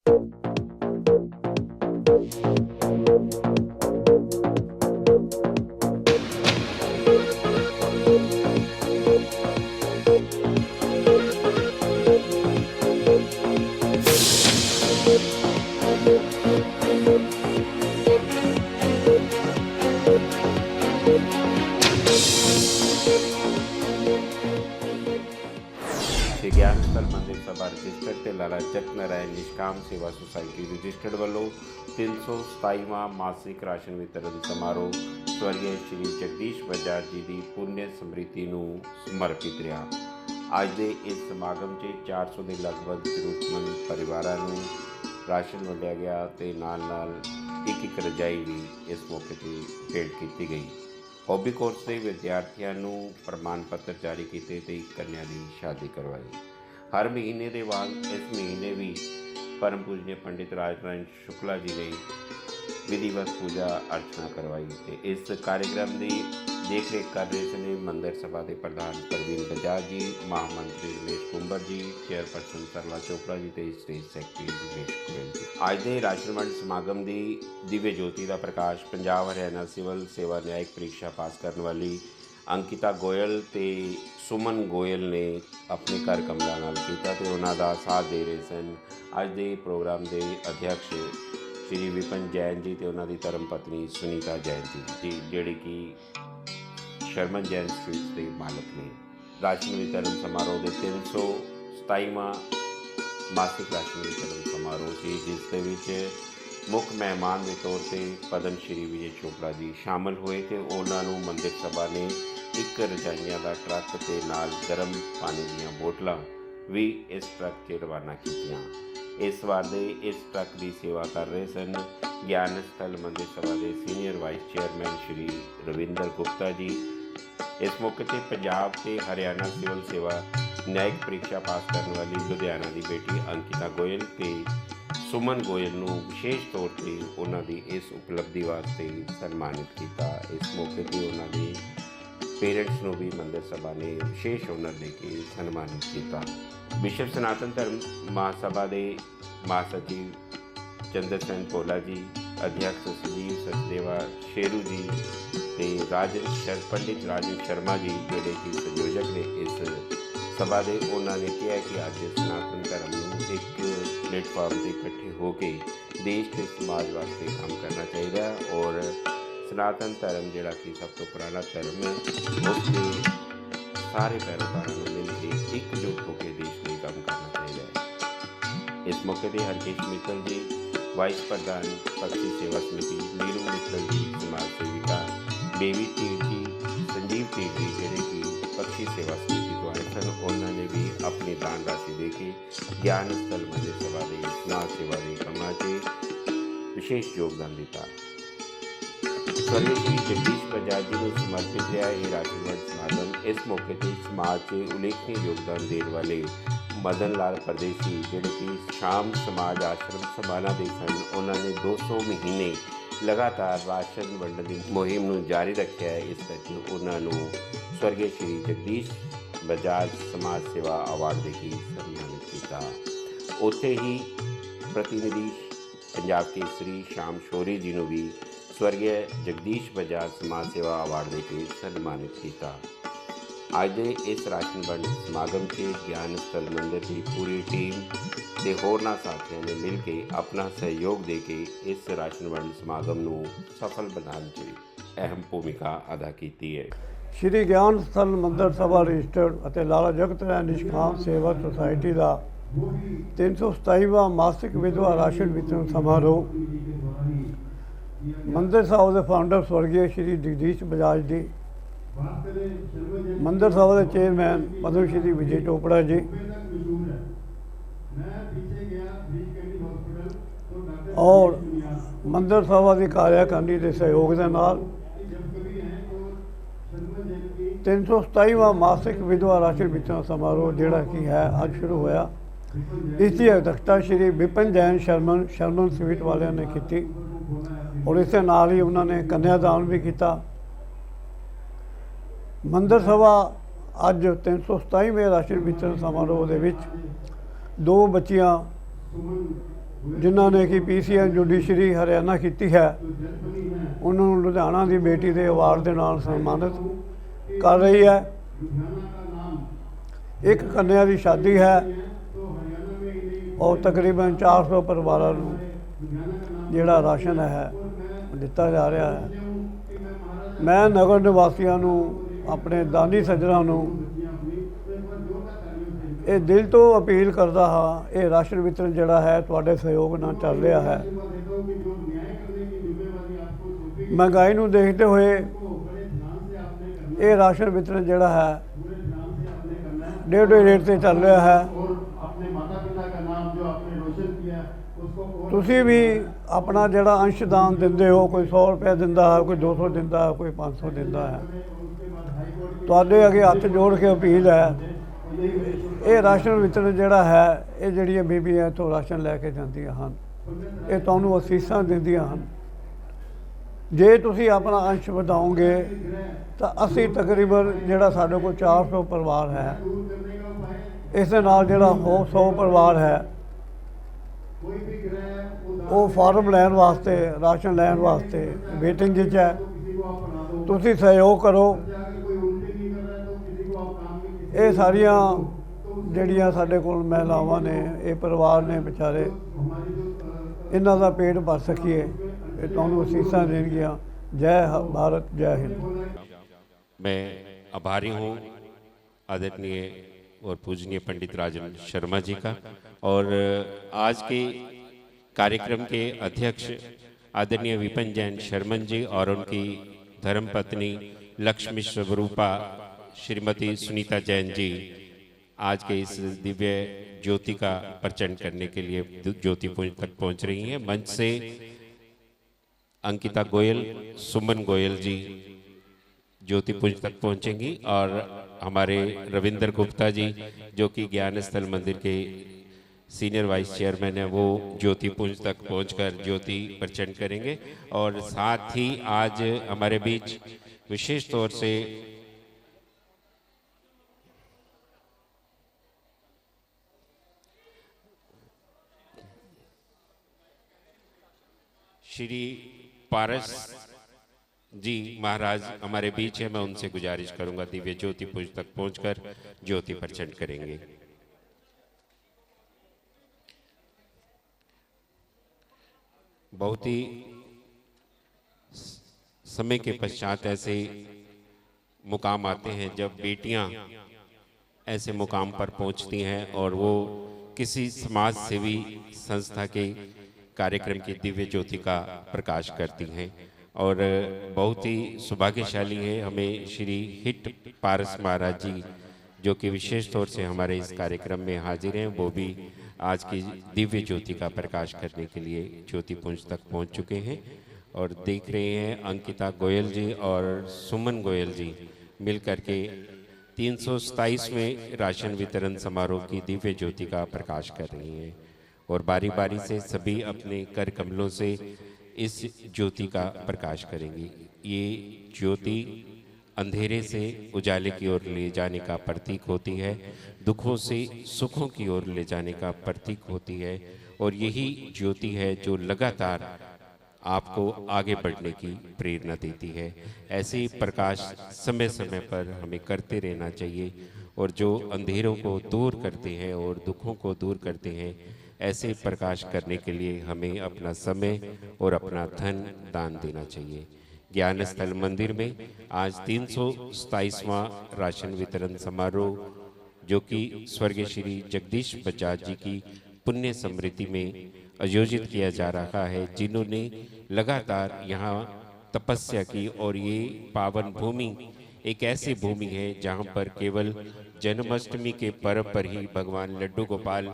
श्री ज्ञान स्थल मंदिर सभा रजिस्टर्ड ते लाला जगत नारायण निष्काम सेवा सोसाइटी रजिस्टर्ड वालों 327वां मासिक राशन वितरण समारोह स्वर्गीय श्री जगदीश बजाज जी की पुण्य स्मृति ਨੂੰ ਸਮਰਪਿਤ ਰਿਹਾ। ਅੱਜ ਦੇ ਇਸ ਸਮਾਗਮ 'ਚ 400 ਦੇ ਲਗਭਗ ਜ਼ਰੂਰਤਮੰਦ ਪਰਿਵਾਰਾਂ ਨੂੰ ਰਾਸ਼ਨ ਵੰਡਿਆ ਗਿਆ ਤੇ ਨਾਲ ਇੱਕ ਰਜਾਈ ਵੀ ਇਸ ਮੌਕੇ 'ਤੇ ਭੇਟ ਕੀਤੀ ਗਈ। हॉबी कोर्स के विद्यार्थियों को प्रमाण पत्र जारी किए तो एक कन्या की शादी करवाई। हर महीने के वांग इस महीने भी परम पूजनीय पंडित राजनारायण शुक्ला जी ने विधिवत पूजा अर्चना करवाई। तो इस कार्यक्रम की देख रेख कर रहे थे मंदिर सभा के प्रधान प्रवीण बजाज जी, महामंत्री रमेश कुंबर जी, चेयरपर्सन सरला चोपड़ा जी तो स्टेज सैकटरी रमेश गोयल जी। अज के राशन वंड समागम की दिव्य ज्योति का प्रकाश पंजाब हरियाणा सिविल सेवा न्यायिक परीक्षा पास करने वाली अंकिता गोयल ते सुमन गोयल ने अपने घर कमला नाल कीता ते उन्हां दा साथ दे रहे सन। अज के प्रोग्राम के अध्यक्ष श्री विपिन जैन जी ते उन्हां दी धर्म पत्नी सुनीता जैन जी जिहड़े कि शर्मन जैन स्वीट्स के मालक ने। राशन वितरण समारोह के 327वां मासिक राशन वितरण समारोह से जिस मुख्य मेहमान के तौर पर पद्म श्री विजय चोपड़ा जी शामिल हुए तो उन्होंने मंदिर सभा ने एक रजाइयां का ट्रक के नाल गर्म पानी दीयां बोतलां भी इस ट्रक से रवाना कीतियां। इस बार दे इस ट्रक की सेवा कर रहे सन ज्ञान स्थल मंदिर सभा के senior vice chairman Shri Ravinder Gupta ji. इस मौके पर पंजाब से हरियाणा सिविल सेवा न्यायिक परीक्षा पास करने वाली लुधियाना की बेटी अंकिता गोयल के सुमन गोयल को विशेष तौर पर उन्होंने इस उपलब्धि वास्ते सन्मानित किया। इस मौके पर उन्होंने पेरेंट्स को भी मंदिर सभा ने विशेष हुनर देके सन्मानित किया। विश्व सनातन धर्म महासभा के महासचिव चंद्र सेन पोला जी, अध्यक्ष संजीव सचदेवा शेरू जी ते पंडित राजन शर्मा जी जोड़े कि संयोजक ने इस सभा के उन्होंने कहा कि अज सनातन धर्म को एक प्लेटफॉर्म से इकट्ठे होकर देश के समाज वास्ते काम करना चाहिए और सनातन धर्म जोड़ा कि सब तो पुराना धर्म है उसके सारे पैरोकारों को मिलकर एकजुट होकर देश में काम करना चाहिए। इस मौके पर हरकेश मित्तल जी वाइस प्रधान पक्षी सेवा समिति, नीरू मित्तल जी समाज सेविका, बेबी तीर जी, संजीव तीर जी जोड़े कि पक्षी सेवा समिति तो आए सन उन्होंने भी अपनी दान राशि दे के ज्ञान स्थल मंदिर सभा के समाज सेवा के कामों से विशेष योगदान दिता। स्वर्गीय श्री जगदीश बजाज जी को समर्पित रहा यह राशन वंड समागम। इस मौके पर समाज के उल्लेखनीय योगदान देने वाले मदन लाल परदेसी जोड़े कि शाम समाज आश्रम संभाला दे सन उन्होंने 200 महीने लगातार राशन वंडन की मुहिम को जारी रखा है। इस करके उन्होंने स्वर्गीय श्री जगदीश बजाज समाज सेवा अवार्ड देके सम्मानित किया। उत्थे ही प्रतिनिधि पंजाब केसरी श्याम शौरी जी ने भी स्वर्गीय जगदीश बजाज समाज सेवा अवार्ड देके सन्मानित किया। आज के इस राशन वंड समागम से ज्ञान स्थल मंदिर की पूरी टीम के होरना साथियों ने मिलकर अपना सहयोग देके इस राशन वंड समागम को सफल बनाने की अहम भूमिका अदा की है। श्री ज्ञान स्थल मंदिर सभा रजिस्टर्ड और लाला जगत नारायण निष्काम सेवा सोसाइटी का 327वां मासिक विधवा राशन वितरण समारोह मंदिर साहब के फाउंडर स्वर्गीय श्री जगदीश बजाज जी, मंदिर सभा के चेयरमैन पद्म श्री विजय चोपड़ा जी और मंदिर सभा की कार्यकारिणी के सहयोग के नाल 327वां मासिक विधवा राशन वितरण समारोह जोड़ा कि है अज शुरू होया। इसकी अध्यक्षता श्री विपिन जैन शर्मन स्वीट वाले ने की और इस नाल ही उन्होंने कन्यादान भी किया। मंदिर सभा अज 327वें राशन वितरण समारोह के दो बच्चियां ਜਿਨ੍ਹਾਂ ਨੇ ਕਿ PCN ਜੁਡੀਸ਼ਰੀ ਹਰਿਆਣਾ ਕੀਤੀ ਹੈ, ਉਹਨਾਂ ਨੂੰ ਲੁਧਿਆਣਾ ਦੀ ਬੇਟੀ ਦੇ ਅਵਾਰਡ ਦੇ ਨਾਲ ਸਨਮਾਨਿਤ ਕਰ ਰਹੀ ਹੈ। ਇੱਕ ਕੰਨਿਆ ਦੀ ਸ਼ਾਦੀ ਹੈ और तकरीबन 400 परिवारों को जिहड़ा राशन है दिता जा रहा है। मैं नगर निवासियों को, अपने दानी सज्जनों को ये दिल तो अपील करता हाँ, ये राशन वितरण जिहड़ा है तुहाडे सहयोग नाल चल रहा है। महंगाई नूं देखते हुए ये राशन वितरण जिहड़ा है 1.5 रेट से चल रहा है। ਤੁਸੀਂ ਵੀ ਆਪਣਾ ਜਿਹੜਾ ਅੰਸ਼ਦਾਨ ਦਿੰਦੇ ਹੋ, ਕੋਈ 100 ਰੁਪਏ ਦਿੰਦਾ ਹੈ, ਕੋਈ 200 ਦਿੰਦਾ ਹੈ, ਕੋਈ 500 ਦਿੰਦਾ ਹੈ। ਤੁਹਾਡੇ ਅੱਗੇ ਹੱਥ ਜੋੜ ਕੇ ਅਪੀਲ ਹੈ, ਇਹ ਰਾਸ਼ਨ ਵਿਤਰਨ ਜਿਹੜਾ ਹੈ, ਇਹ ਜਿਹੜੀਆਂ ਬੀਬੀਆਂ ਇੱਥੋਂ ਰਾਸ਼ਨ ਲੈ ਕੇ ਜਾਂਦੀਆਂ ਹਨ, ਇਹ ਤੁਹਾਨੂੰ ਅਸੀਸਾਂ ਦਿੰਦੀਆਂ ਹਨ। ਜੇ ਤੁਸੀਂ ਆਪਣਾ ਅੰਸ਼ ਵਧਾਓਗੇ ਤਾਂ ਅਸੀਂ ਤਕਰੀਬਨ ਜਿਹੜਾ ਸਾਡੇ ਕੋਲ 400 ਪਰਿਵਾਰ ਹੈ, ਇਸ ਦੇ ਨਾਲ ਜਿਹੜਾ 100 ਪਰਿਵਾਰ ਹੈ, ਉਹ ਫਾਰਮ ਲੈਣ ਵਾਸਤੇ, ਰਾਸ਼ਨ ਲੈਣ ਵਾਸਤੇ ਵੇਟਿੰਗ ਵਿੱਚ ਹੈ। ਤੁਸੀਂ ਸਹਿਯੋਗ ਕਰੋ। ਇਹ ਸਾਰੀਆਂ ਜਿਹੜੀਆਂ ਸਾਡੇ ਕੋਲ ਮਹਿਲਾਵਾਂ ਨੇ, ਇਹ ਪਰਿਵਾਰ ਨੇ ਵਿਚਾਰੇ, ਇਹਨਾਂ ਦਾ ਪੇਟ ਭਰ ਸਕੀਏ, ਇਹ ਤੁਹਾਨੂੰ ਅਸੀਸਾਂ ਦੇਣਗੀਆਂ। जय भारत, जय हिंद। मैं आभारी हूँ आदरणीय और पूजनीय पंडित राजन शर्मा जी का, और आज के कार्यक्रम के अध्यक्ष आदरणीय विपिन जैन शर्मन जी और उनकी धर्मपत्नी लक्ष्मी स्वरूपा श्रीमती सुनीता जैन जी आज के इस दिव्य ज्योति का प्रचंड करने के लिए ज्योति पुंज तक पहुँच रही हैं। मंच से अंकिता गोयल, सुमन गोयल जी ज्योति पुंज तक पहुंचेंगी, और हमारे रविंद्र गुप्ता जी जो कि ज्ञान स्थल मंदिर के सीनियर वाइस चेयरमैन है, वो ज्योति पुंज तक पहुंचकर ज्योति प्रचंड करेंगे। और साथ ही आज हमारे बीच विशेष तौर से श्री पारस जी महाराज हमारे बीच है। मैं उनसे गुजारिश करूंगा दिव्य ज्योति पुंज तक पहुंचकर ज्योति प्रचंड करेंगे। बहुत ही समय के पश्चात ऐसे मुकाम आते हैं जब बेटियां ऐसे मुकाम पर पहुंचती हैं और वो किसी समाज सेवी संस्था के कार्यक्रम की दिव्य ज्योति का प्रकाश करती हैं, और बहुत ही सौभाग्यशाली है हमें श्री हिट पारस महाराज जी जो कि विशेष तौर से हमारे इस कार्यक्रम में हाजिर हैं, वो भी आज की दिव्य ज्योति का प्रकाश करने के लिए ज्योति पुंज तक पहुंच चुके हैं। और देख रहे हैं अंकिता गोयल जी और सुमन गोयल जी मिलकर के 327वें राशन वितरण समारोह की दिव्य ज्योति का प्रकाश कर रही हैं, और बारी बारी से सभी अपने कर कमलों से इस ज्योति का प्रकाश करेंगी। ये ज्योति अंधेरे से उजाले की ओर ले जाने का प्रतीक होती है, दुखों से सुखों की ओर ले जाने का प्रतीक होती है, और यही ज्योति है जो लगातार आपको आगे बढ़ने की प्रेरणा देती है। ऐसे ही प्रकाश समय समय पर हमें करते रहना चाहिए, और जो अंधेरों को दूर करते हैं और दुखों को दूर करते हैं, ऐसे प्रकाश करने के लिए हमें अपना समय और अपना धन दान देना चाहिए। ज्ञान स्थल मंदिर में आज 327वां राशन वितरण समारोह जो कि स्वर्गीय श्री जगदीश बजाज जी की पुण्य स्मृति में आयोजित किया जा रहा है, जिन्होंने लगातार यहाँ तपस्या की, और ये पावन भूमि एक ऐसी भूमि है जहाँ पर केवल जन्माष्टमी के पर्व पर ही भगवान लड्डू गोपाल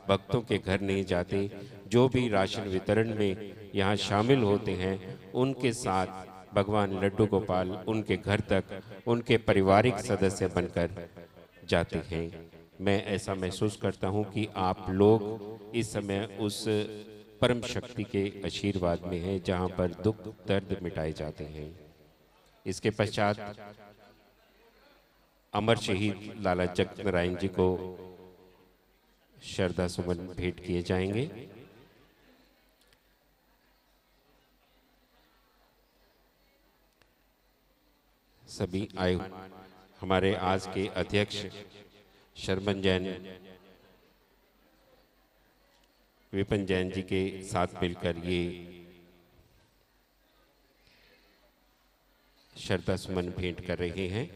भक्तों के घर नहीं जाते, जो भी राशन वितरण में यहाँ शामिल होते हैं उनके साथ भगवान लड्डू गोपाल उनके घर तक उनके पारिवारिक सदस्य बनकर जाते हैं। मैं ऐसा महसूस करता हूँ कि आप लोग इस समय उस परम शक्ति के आशीर्वाद में हैं जहाँ पर दुख दर्द मिटाए जाते हैं। इसके पश्चात अमर शहीद लाला जगत नारायण जी को श्रद्धा सुमन भेंट किए जाएंगे। सभी आए हमारे आज के अध्यक्ष शर्मन जैन विपिन जैन जी के साथ मिलकर ये श्रद्धा सुमन भेंट कर रहे हैं।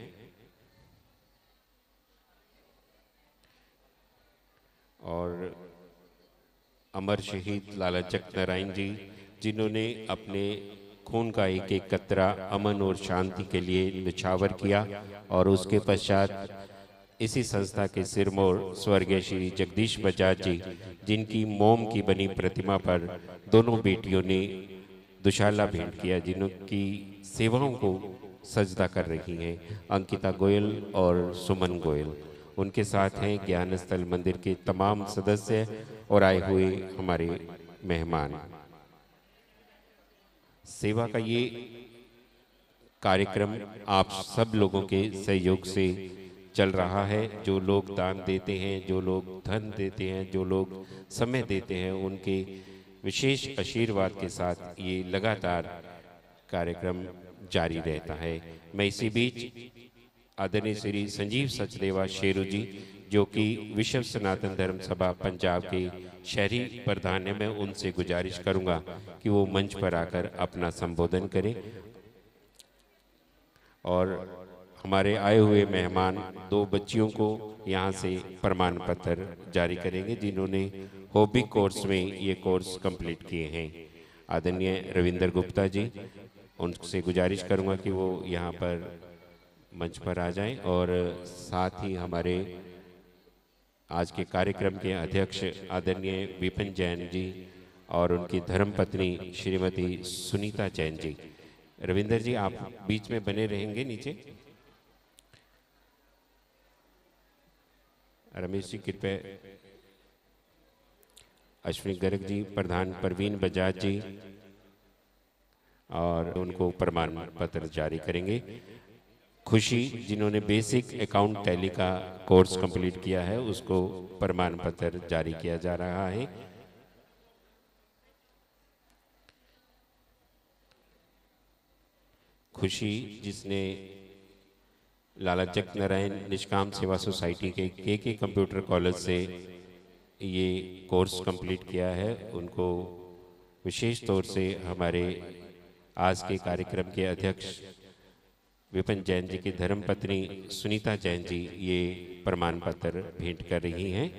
और अमर शहीद लाला जगत नारायण जी, जिन्होंने अपने खून का एक एक कतरा अमन और शांति के लिए निछावर किया, और उसके पश्चात इसी संस्था के सिरमौर स्वर्गीय श्री जगदीश बजाज जी, जिनकी मोम की बनी प्रतिमा पर दोनों बेटियों ने दुशाला भेंट किया, जिनकी सेवाओं को सजदा कर रही हैं, अंकिता गोयल और सुमन गोयल। उनके साथ हैं ज्ञान स्थल मंदिर के तमाम सदस्य और आए हुए हमारे मेहमान। सेवा का ये कार्यक्रम आप सब लोगों के सहयोग से चल रहा है। जो लोग दान देते हैं, जो लोग धन देते हैं, जो लोग समय देते हैं, उनके विशेष आशीर्वाद के साथ ये लगातार कार्यक्रम जारी रहता है। मैं इसी बीच आदरणीय श्री संजीव सचदेवा शेरू जी, जो कि विश्व सनातन धर्म सभा पंजाब के शहरी प्रधान है, मैं उनसे गुजारिश करूंगा कि वो मंच पर आकर अपना संबोधन करें। और हमारे आए हुए मेहमान दो बच्चियों को यहाँ से प्रमाण पत्र जारी करेंगे, जिन्होंने हॉबी कोर्स में ये कोर्स कंप्लीट किए हैं। आदरणीय रविंदर गुप्ता जी, उनसे गुजारिश करूँगा कि वो यहाँ पर मंच पर आ जाएं। और साथ ही हमारे आज के कार्यक्रम के अध्यक्ष आदरणीय विपिन जैन जी और उनकी धर्मपत्नी श्रीमती सुनीता जैन जी। रविंदर जी, आप बीच में बने रहेंगे नीचे। रमेश जी कृपया, अश्विनी गर्ग जी, प्रधान परवीन बजाज जी, और उनको प्रमाण पत्र जारी करेंगे। खुशी, जिन्होंने बेसिक अकाउंट टैली का कोर्स कंप्लीट किया है, उसको प्रमाण पत्र जारी किया जा रहा है। खुशी, जिसने लाला जगत नारायण निष्काम सेवा सोसाइटी के कंप्यूटर कॉलेज से ये कोर्स कंप्लीट किया है, उनको विशेष तौर से हमारे आज के कार्यक्रम के अध्यक्ष विपिन जैन जी की धर्मपत्नी सुनीता जैन जी ये प्रमाण पत्र भेंट कर रही हैं।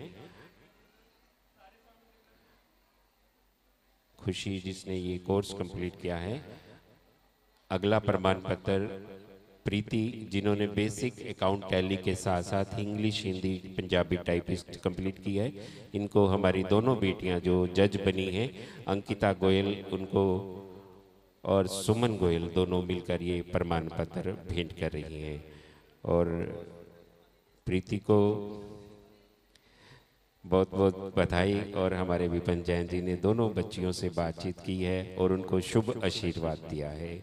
खुशी, जिसने ये कोर्स कंप्लीट किया है। अगला प्रमाण पत्र प्रीति, जिन्होंने बेसिक अकाउंट टैली के साथ साथ English, Hindi, Punjabi typist complete किया है। इनको हमारी दोनों बेटियां जो जज बनी हैं, अंकिता गोयल उनको और सुमन गोयल, दोनों मिलकर ये प्रमाण पत्र भेंट कर रही हैं। और प्रीति को बहुत बहुत बधाई। और हमारे विपिन जैन जी ने दोनों बच्चियों से बातचीत की है और उनको शुभ आशीर्वाद दिया है।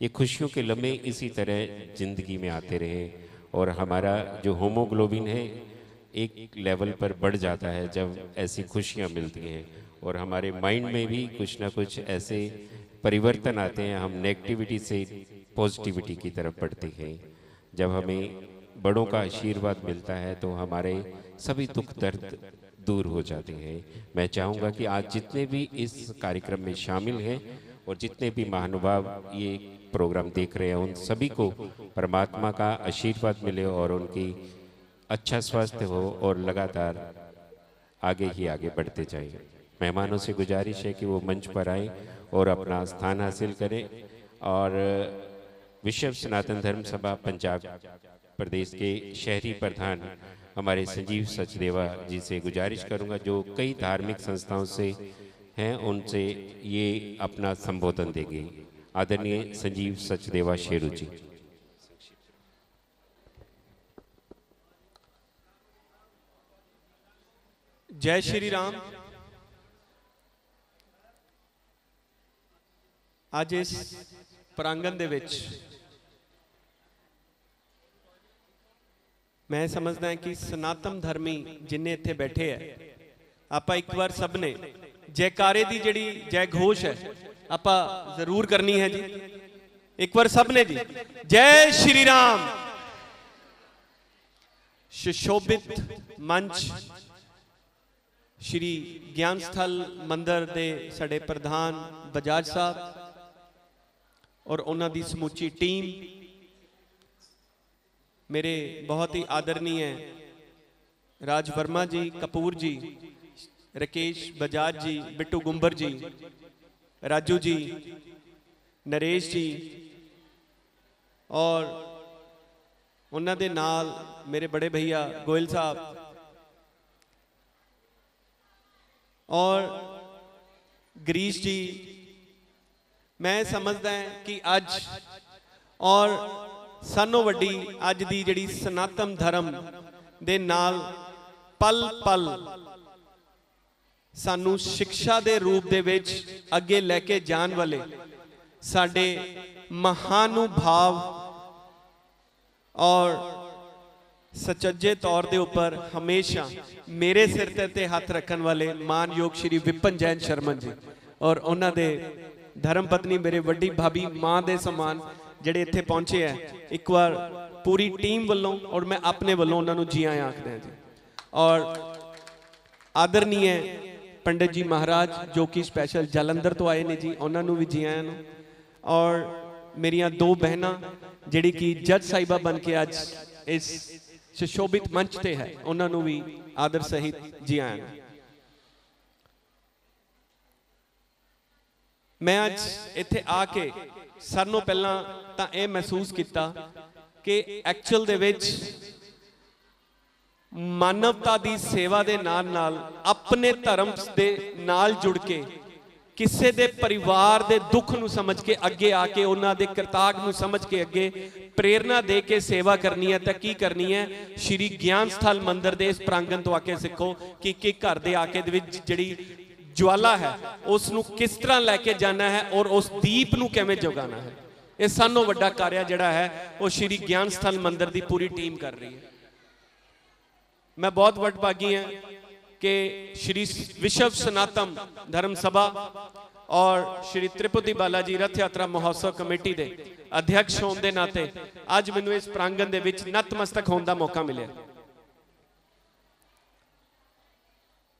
ये खुशियों के लम्हे इसी तरह ज़िंदगी में आते रहे और हमारा जो होमोग्लोबिन है एक लेवल पर बढ़ जाता है जब ऐसी खुशियाँ मिलती हैं, और हमारे माइंड में भी कुछ ना कुछ ऐसे परिवर्तन आते हैं, हम नेगेटिविटी से पॉजिटिविटी की तरफ बढ़ते हैं। जब हमें बड़ों का आशीर्वाद मिलता है तो हमारे सभी दुख दर्द दूर हो जाते हैं। मैं चाहूँगा कि आज जितने भी इस कार्यक्रम में शामिल हैं और जितने भी महानुभाव ये प्रोग्राम देख रहे हैं, उन सभी को परमात्मा का आशीर्वाद मिले और उनकी अच्छा स्वास्थ्य हो और लगातार आगे ही आगे बढ़ते जाएं। मेहमानों से गुजारिश है कि वो मंच पर आए और अपना स्थान हासिल करें। और विश्व सनातन धर्म सभा पंजाब प्रदेश के शहरी प्रधान हमारे संजीव सचदेवा जी से गुजारिश करूंगा, जो कई धार्मिक संस्थाओं से हैं, उनसे ये अपना संबोधन देंगे। आदरणीय संजीव सचदेवा शेरू जी। जय श्री राम। आज इस प्रांगण दे विच मैं समझदा कि सनातन धर्मी जिन्ने इत्थे बैठे है, आप एक बार सब ने जयकारे की जिहड़ी जय घोष है आप जरूर करनी है जी। एक बार सबने जी जय श्री राम। सुशोभित मंच श्री ज्ञान स्थल मंदिर दे साडे प्रधान बजाज साहब और उन्हां दी समूची टीम, मेरे बहुत ही आदरणीय राज वर्मा जी, कपूर जी, राकेश बजाज जी, बिट्टू गुंबर जी, राजू जी, नरेश जी और उन्हां दे नाल मेरे बड़े भैया गोयल साहब और गिरीश जी। मैं समझदा है कि अज और सानों वड्डी अज दी जिहड़ी सनातन धर्म दे नाल पल पल सानू शिक्षा दे रूप दे विच अगे लैके जान वाले साडे महानुभाव और सचज्जे तौर दे उपर हमेशा मेरे सिर ते हाथ रखन वाले मानयोग श्री विपिन जैन शर्मन जी और उन्हां दे धर्म पत्नी मेरे वड्डी भाभी मां दे समान जिहड़े इत्थे पहुंचे है। एक बार पूरी टीम वालों और मैं अपने वालों उन्हां नूं जी आया आखदे हां जी। और आदरणीय पंडित जी महाराज जो कि स्पैशल जलंधर तो आए ने जी, उन्हां नूं भी जी आया नूं। और मेरियां दो बहनां जिहड़ी कि जज साहिबा बन के अज इस सुशोभित मंच ते है, उन्हां नूं भी आदर सहित जी आया नूं। मैं अज इत्थे आके सानों पहला तां यह महसूस किया कि एक्चुअल दे विच मानवता दी सेवा दे नाल नाल अपने धर्म दे नाल जुड़ के किसी दे परिवार दे दुख नूं समझ के अगे आके उन्हां दे करताग नूं समझ के अगे प्रेरणा दे के सेवा करनी है। तां की करनी है, श्री ज्ञान स्थल मंदिर दे इस प्रांगण तो आके सीखो कि घर दे आके दे विच जिहड़ी ज्वाला है उस नूं किस तरह लैके जाना है और उस दीप नूं किवें जगाना है। यह सानों वड्डा कार्य जिहड़ा है वो श्री ज्ञान स्थल मंदिर दी पूरी टीम कर रही है। मैं बहुत वडभागी हाँ कि श्री विश्व सनातन धर्म सभा और श्री त्रिपुति बालाजी रथ यात्रा महोत्सव कमेटी के अध्यक्ष होने के नाते अज मैनूं इस प्रांगण दे विच नतमस्तक होने का मौका मिले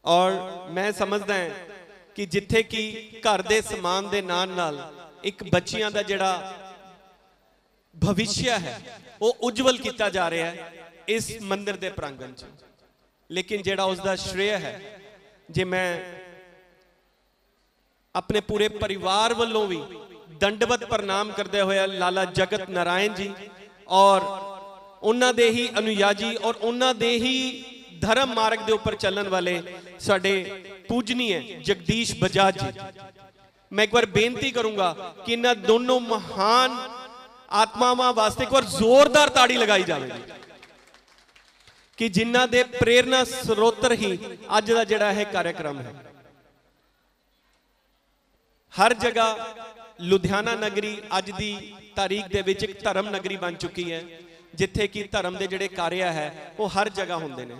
और मैं समझदा है कि जिथे कि घर दे समान दे नाल नाल एक बच्चियां दा जिहड़ा भविष्य है वो उज्जवल किया जा रहा है इस मंदिर के प्रांगण च। लेकिन जिहड़ा उसका श्रेय है जे मैं अपने पूरे परिवार वालों भी दंडवत प्रणाम करते हुए लाला जगत नारायण जी और उन्हां दे ही अनुयाजी और उन्हां दे ही धर्म मार्ग के उपर चलन वाले साडे पूजनीय जगदीश बजाज जी, मैं एक बार बेनती करूंगा कि इन्हां दोनों महान आत्मावां वास्ते एक बार जोरदार ताड़ी लगाई जाएगी कि जिन्हां दे प्रेरणा स्रोतर ही अज दा जिहड़ा है कार्यक्रम है। हर जगह लुधियाना नगरी अज दी तारीख दे विच एक धर्म नगरी बन चुकी है जिथे कि धर्म के जिहड़े कार्य है वो हर जगह होंदे ने।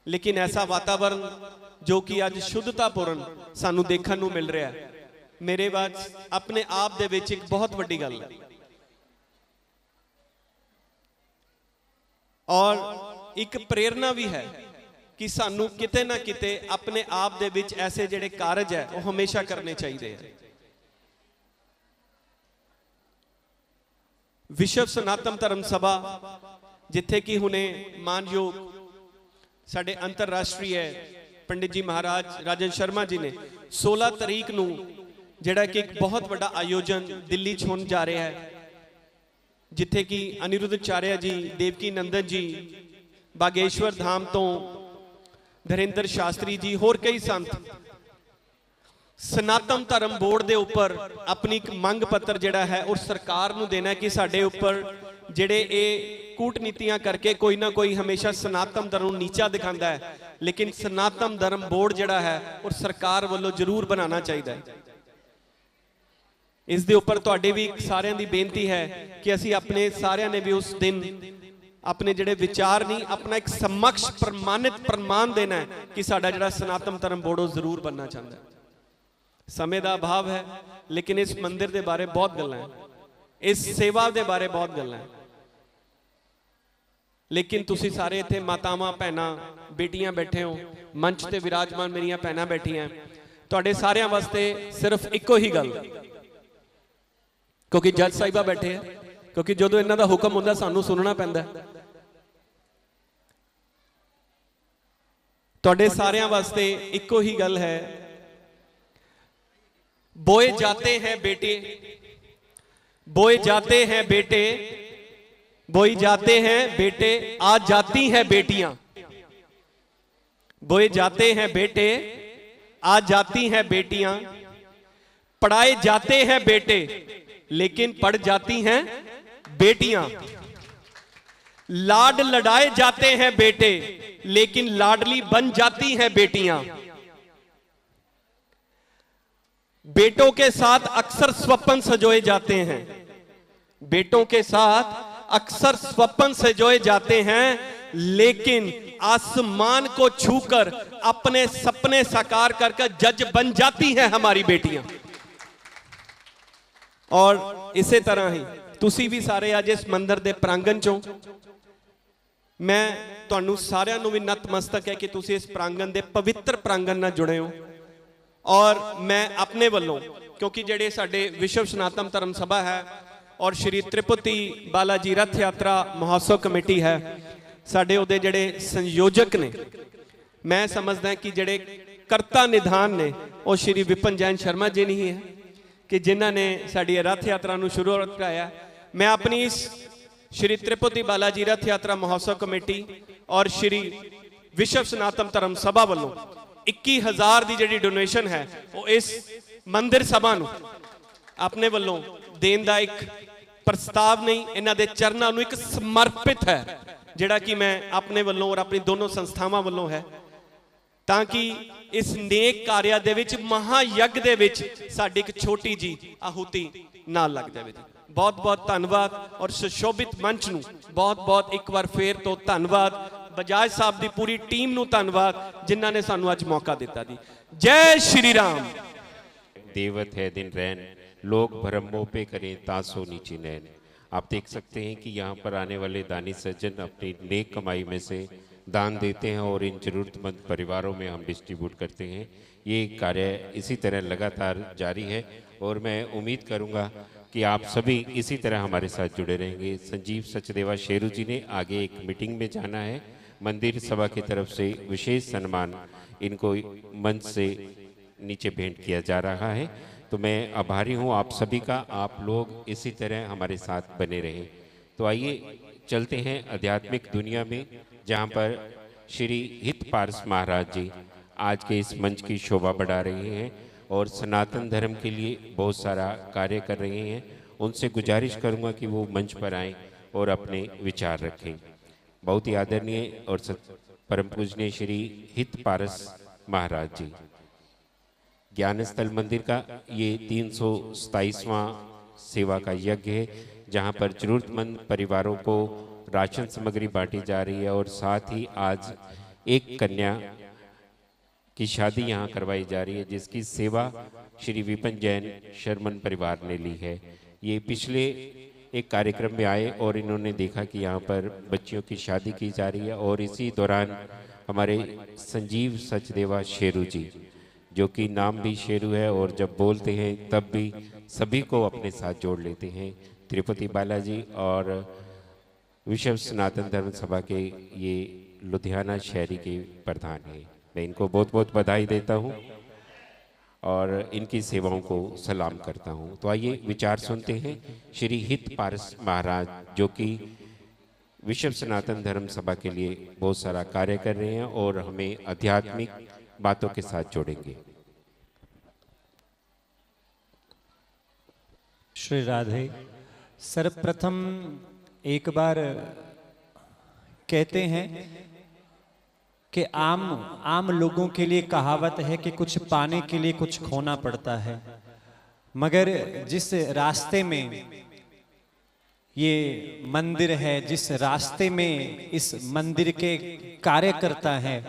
लेकिन ऐसा वातावरण जो कि अज शुद्धतापूर्ण सानू देखण नूं मिल रहा है, मेरे बात अपने आप दे विच एक बहुत वड्डी गल है। और एक प्रेरणा भी है कि सानू किते ना किते अपने आप दे विच ऐसे जिहड़े कारज है वो हमेशा करने चाहिए हैं। विश्व सनातन धर्म सभा जिथे कि हुणे मानयोग साडे अंतरराष्ट्रीय पंडित जी महाराज राजन शर्मा जी ने 16 तारीख नूं जिहड़ा कि एक बहुत बड़ा आयोजन दिल्ली च होण जा रहा है जिथे कि अनिरुद्धाचार्य जी, देवकी नंदन जी, बागेश्वर धाम तो धरेंद्र शास्त्री जी होर कई संत सनातन धर्म बोर्ड के उपर अपनी एक मंग पत्र जिहड़ा है और सरकार नूं देना है कि साडे उपर जिहड़े ये कूटनीतियां करके कोई ना कोई हमेशा सनातन धर्म नूं नीचा दिखाता है, लेकिन सनातन धर्म बोर्ड जिहड़ा है और सरकार वालों जरूर बनाना चाहिए। इस दे उपर तुहाडे भी सारियां दी बेनती है कि असीं अपने सारियां ने भी उस दिन अपने जिहड़े विचार नहीं अपना एक समक्ष प्रमाणित प्रमाण देना है कि साडा जिहड़ा सनातन धर्म बोर्ड वो जरूर बनना चाहता है। समय का अभाव है लेकिन इस मंदिर के बारे बहुत गल्लां हैं। इस सेवा ਦੇ ਬਾਰੇ ਬਹੁਤ ਗੱਲਾਂ ਹੈ, लेकिन तुसी सारे इत्थे मातावां भैणां बेटियां बैठे हो, मंच ते विराजमान मेरियां भैणां बैठियां, तुहाडे सारियां वास्ते सिर्फ इक्को ही गल, क्योंकि जज साहिबा बैठे हैं, क्योंकि जदों इन्हां दा हुक्म हुंदा सानू सुनना पैंदा है। तुहाडे सारियां वास्ते इक्को ही गल है, बोए जाते हैं बेटे, बोए जाते हैं बेटे, बोई जाते हैं बेटे, आ जाती हैं बेटियां, बोए जाते हैं बेटे, आ जाती हैं बेटियां, पढ़ाए जाते हैं बेटे, लेकिन पढ़ जाती हैं बेटियां, लाड लड़ाए जाते हैं बेटे, लेकिन लाडली बन जाती हैं बेटियां, बेटों के साथ अक्सर स्वप्न सजोए जाते हैं, बेटों के साथ अक्सर स्वप्न सजोए जाते हैं, लेकिन आसमान को छूकर अपने सपने साकार करके जज बन जाती हैं हमारी बेटियां। और इसी तरह ही तुसी भी सारे आज इस मंदिर के प्रांगण चों, मैं तुहानू सारियां नू भी नतमस्तक है कि तुसी इस प्रांगण के पवित्र प्रांगण नाल जुड़े हो। और मैं अपने वालों, क्योंकि जेडे साडे विश्व सनातन धर्म सभा है और श्री त्रिपुति बालाजी रथ यात्रा महोत्सव कमेटी है, साडे उहदे जेडे संयोजक ने, मैं समझदा कि जेडे करता निधान ने वो श्री विपिन जैन शर्मा जी नहीं है कि जिन्हां ने साडी रथ यात्रा नूं शुरुआत कराया। मैं अपनी इस श्री त्रिपुति बालाजी रथ यात्रा महोत्सव कमेटी और श्री विश्व सनातन धर्म सभा वालों 21,000 की जिहड़ी डोनेशन है वो इस मंदिर सभा नूं अपने वालों देन दा एक प्रस्ताव नहीं, इन्हां दे चरनां नूं एक समर्पित है, जिहड़ा कि मैं अपने वालों और अपनी दोनों संस्थावां वालों है, ताकि इस नेक कार्य दे विच महायज्ञ दे विच साडी एक छोटी जी आहुति ना लग जाए। बहुत बहुत धन्यवाद और सुशोभित मंच नूं बहुत बहुत एक बार फिर तो धन्यवाद, बजाज साहब की पूरी टीम नूं धन्यवाद जिन्हां ने सानूं अज मौका दिता जी। जय श्री राम। देवत है दिन रैन, लोग भरमों पे करें तासो नीची नैन। आप देख सकते हैं कि यहाँ पर आने वाले दानी सज्जन अपनी नेक कमाई में से दान देते हैं और इन जरूरतमंद परिवारों में हम डिस्ट्रीब्यूट करते हैं। ये कार्य इसी तरह लगातार जारी है और मैं उम्मीद करूँगा कि आप सभी इसी तरह हमारे साथ जुड़े रहेंगे। संजीव सचदेवा शेरू जी ने आगे एक मीटिंग में जाना है, मंदिर सभा की तरफ से विशेष सम्मान इनको मंच से नीचे भेंट किया जा रहा है। तो मैं आभारी हूँ आप सभी का, आप लोग इसी तरह हमारे साथ बने रहें। तो आइए चलते हैं आध्यात्मिक दुनिया में, जहाँ पर श्री हित पारस महाराज जी आज के इस मंच की शोभा बढ़ा रहे हैं और सनातन धर्म के लिए बहुत सारा कार्य कर रहे हैं। उनसे गुजारिश करूँगा कि वो मंच पर आएँ और अपने विचार रखें। बहुत ही आदरणीय और परम पूजनीय श्री हित पारस महाराज जी। ज्ञान स्थल मंदिर का ये 327वां सेवा का यज्ञ है, जहाँ पर जरूरतमंद परिवारों को राशन सामग्री बांटी जा रही है और साथ ही आज एक कन्या की शादी यहाँ करवाई जा रही है, जिसकी सेवा श्री विपिन जैन शर्मन परिवार ने ली है। ये पिछले एक कार्यक्रम में आए और इन्होंने देखा कि यहाँ पर बच्चियों की शादी की जा रही है और इसी दौरान हमारे संजीव सचदेवा शेरू जी, जो कि नाम भी शेरू है और जब बोलते हैं तब भी सभी को अपने साथ जोड़ लेते हैं, तिरुपति बालाजी और विश्व सनातन धर्म सभा के ये लुधियाना शहरी के प्रधान हैं। मैं इनको बहुत बहुत बधाई देता हूँ और इनकी सेवाओं को सलाम करता हूँ। तो आइए विचार सुनते हैं श्री हित पारस महाराज, जो कि विश्व सनातन धर्म सभा के लिए बहुत सारा कार्य कर रहे हैं और हमें आध्यात्मिक बातों के साथ जोड़ेंगे। श्री राधे। सर्वप्रथम एक बार कहते हैं कि आम लोगों के लिए कहावत है कि कुछ पाने के लिए कुछ खोना पड़ता है, मगर जिस रास्ते में ये मंदिर है, जिस रास्ते में इस मंदिर के कार्यकर्ता हैं,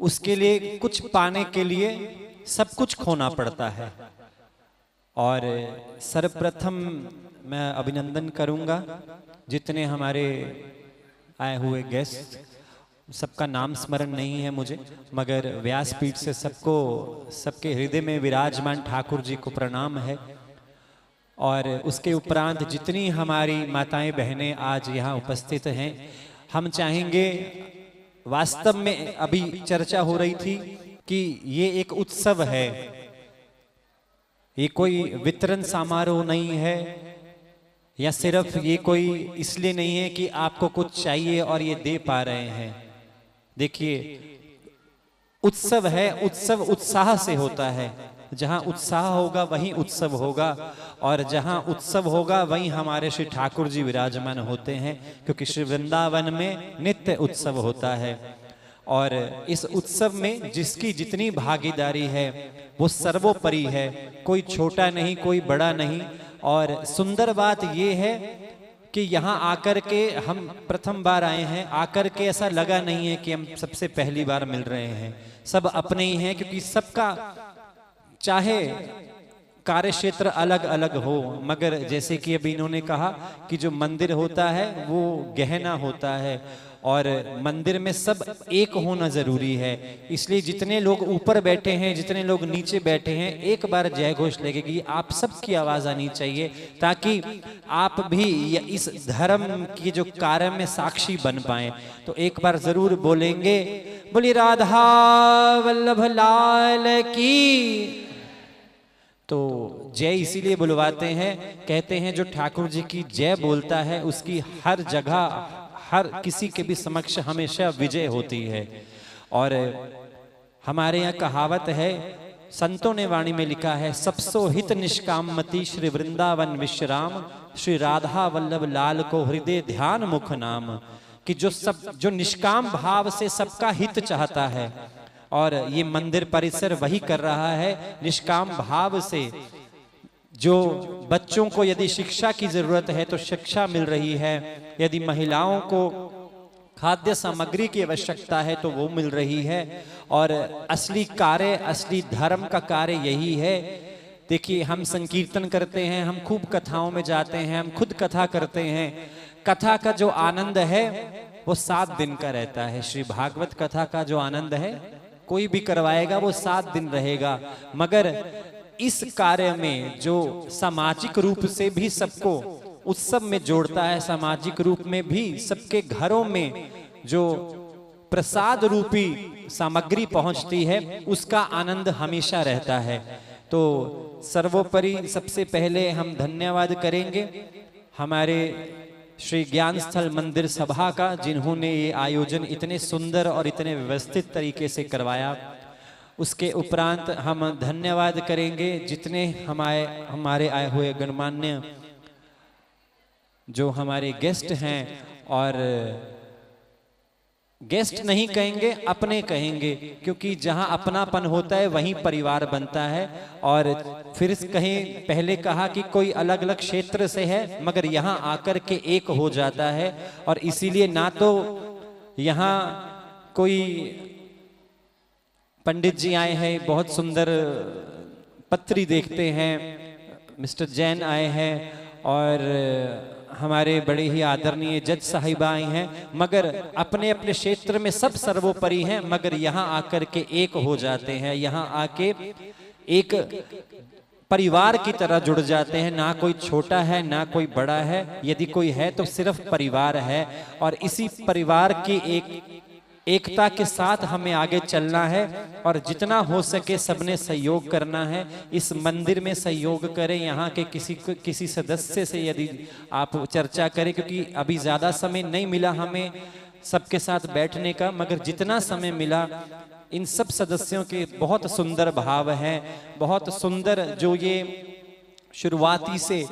उसके लिए कुछ पाने के लिए सब कुछ खोना पड़ता है। और सर्वप्रथम मैं अभिनंदन करूंगा जितने हमारे आए हुए गेस्ट, सबका नाम स्मरण नहीं है मुझे, मगर व्यासपीठ से सबको, सबके हृदय में विराजमान ठाकुर जी को प्रणाम है। और उसके उपरांत जितनी हमारी माताएं बहनें आज यहाँ उपस्थित हैं, हम चाहेंगे, वास्तव में अभी चर्चा हो रही थी कि ये एक उत्सव है, ये कोई वितरण समारोह नहीं है, या सिर्फ ये कोई इसलिए नहीं है कि आपको कुछ चाहिए और ये दे पा रहे हैं। देखिए, उत्सव है, उत्सव उत्साह से होता है। जहां उत्साह होगा वहीं उत्सव होगा, और जहां उत्सव होगा वहीं हमारे श्री ठाकुर जी विराजमान होते हैं, क्योंकि श्री वृंदावन में नित्य उत्सव होता है। और इस उत्सव में जिसकी जितनी भागीदारी है वो सर्वोपरि है, कोई छोटा नहीं, कोई बड़ा नहीं। और सुंदर बात ये है कि यहाँ आकर के, हम प्रथम बार आए हैं, आकर के ऐसा लगा नहीं है कि हम सबसे पहली बार मिल रहे हैं। सब अपने ही हैं, क्योंकि सबका चाहे कार्य क्षेत्र अलग अलग हो, मगर जैसे कि अभी इन्होंने कहा कि जो मंदिर होता है वो गहना होता है, और मंदिर में सब एक होना जरूरी है। इसलिए जितने लोग ऊपर बैठे हैं, जितने लोग नीचे बैठे हैं, एक बार जय घोष लगेगी, आप सबकी आवाज आनी चाहिए, ताकि आप भी इस धर्म के जो कार्य में साक्षी बन पाए। तो एक बार जरूर बोलेंगे, बोली राधा वल्लभ लाल की। तो जय इसीलिए बुलवाते हैं, कहते हैं जो ठाकुर जी की जय बोलता है उसकी हर जगह, हर किसी के भी समक्ष हमेशा विजय होती है। और हमारे यहाँ कहावत है, संतों ने वाणी में लिखा है, सबसो हित निष्कामती श्री वृंदावन विश्राम, श्री राधा वल्लभ लाल को हृदय ध्यान मुख नाम। कि जो निष्काम भाव से सबका हित चाहता है, और ये मंदिर परिसर वही कर रहा है, निष्काम भाव से। जो बच्चों को यदि शिक्षा की जरूरत है तो शिक्षा मिल रही है, यदि महिलाओं को खाद्य सामग्री की आवश्यकता है तो वो मिल रही है। और असली कार्य, असली धर्म का कार्य यही है। देखिए, हम संकीर्तन करते हैं, हम खूब कथाओं में जाते हैं, हम खुद कथा करते हैं। कथा का जो आनंद है वो 7 दिन का रहता है। श्री भागवत कथा का जो आनंद है कोई भी करवाएगा वो 7 दिन रहेगा, मगर इस कार्य में जो सामाजिक रूप से भी सबको उत्सव में जोड़ता है, सामाजिक रूप में भी सबके घरों में जो प्रसाद रूपी सामग्री पहुंचती है, उसका आनंद हमेशा रहता है। तो सर्वोपरि सबसे पहले हम धन्यवाद करेंगे हमारे श्री ज्ञान स्थल मंदिर सभा का, जिन्होंने ये आयोजन इतने सुंदर और इतने व्यवस्थित तरीके से करवाया। उसके उपरांत हम धन्यवाद करेंगे जितने हमारे आए हुए गणमान्य जो हमारे गेस्ट हैं, और गेस्ट नहीं कहेंगे, अपने कहेंगे, क्योंकि जहां अपनापन होता है वहीं परिवार बनता है। और फिर कहीं पहले कहा कि कोई अलग अलग क्षेत्र से है, मगर यहां आकर के एक हो जाता है। और इसीलिए ना तो यहां कोई पंडित जी आए हैं, बहुत सुंदर पत्री देखते हैं, मिस्टर जैन आए हैं, और हमारे बड़े ही आदरणीय जज साहिबा आई हैं, मगर अपने अपने क्षेत्र में सब सर्वोपरि हैं, मगर यहाँ आकर के एक हो जाते हैं, यहाँ आके एक परिवार की तरह जुड़ जाते हैं। ना कोई छोटा है ना कोई बड़ा है, यदि कोई है तो सिर्फ परिवार है। और इसी परिवार की एकता के साथ हमें आगे चलना है, और जितना हो सके सबने सहयोग करना है। इस मंदिर में सहयोग करें, यहाँ के किसी सदस्य से यदि आप चर्चा करें, क्योंकि अभी ज़्यादा समय नहीं मिला हमें सबके साथ बैठने का, मगर जितना समय मिला इन सब सदस्यों के बहुत सुंदर भाव हैं, बहुत सुंदर। जो ये शुरुआती से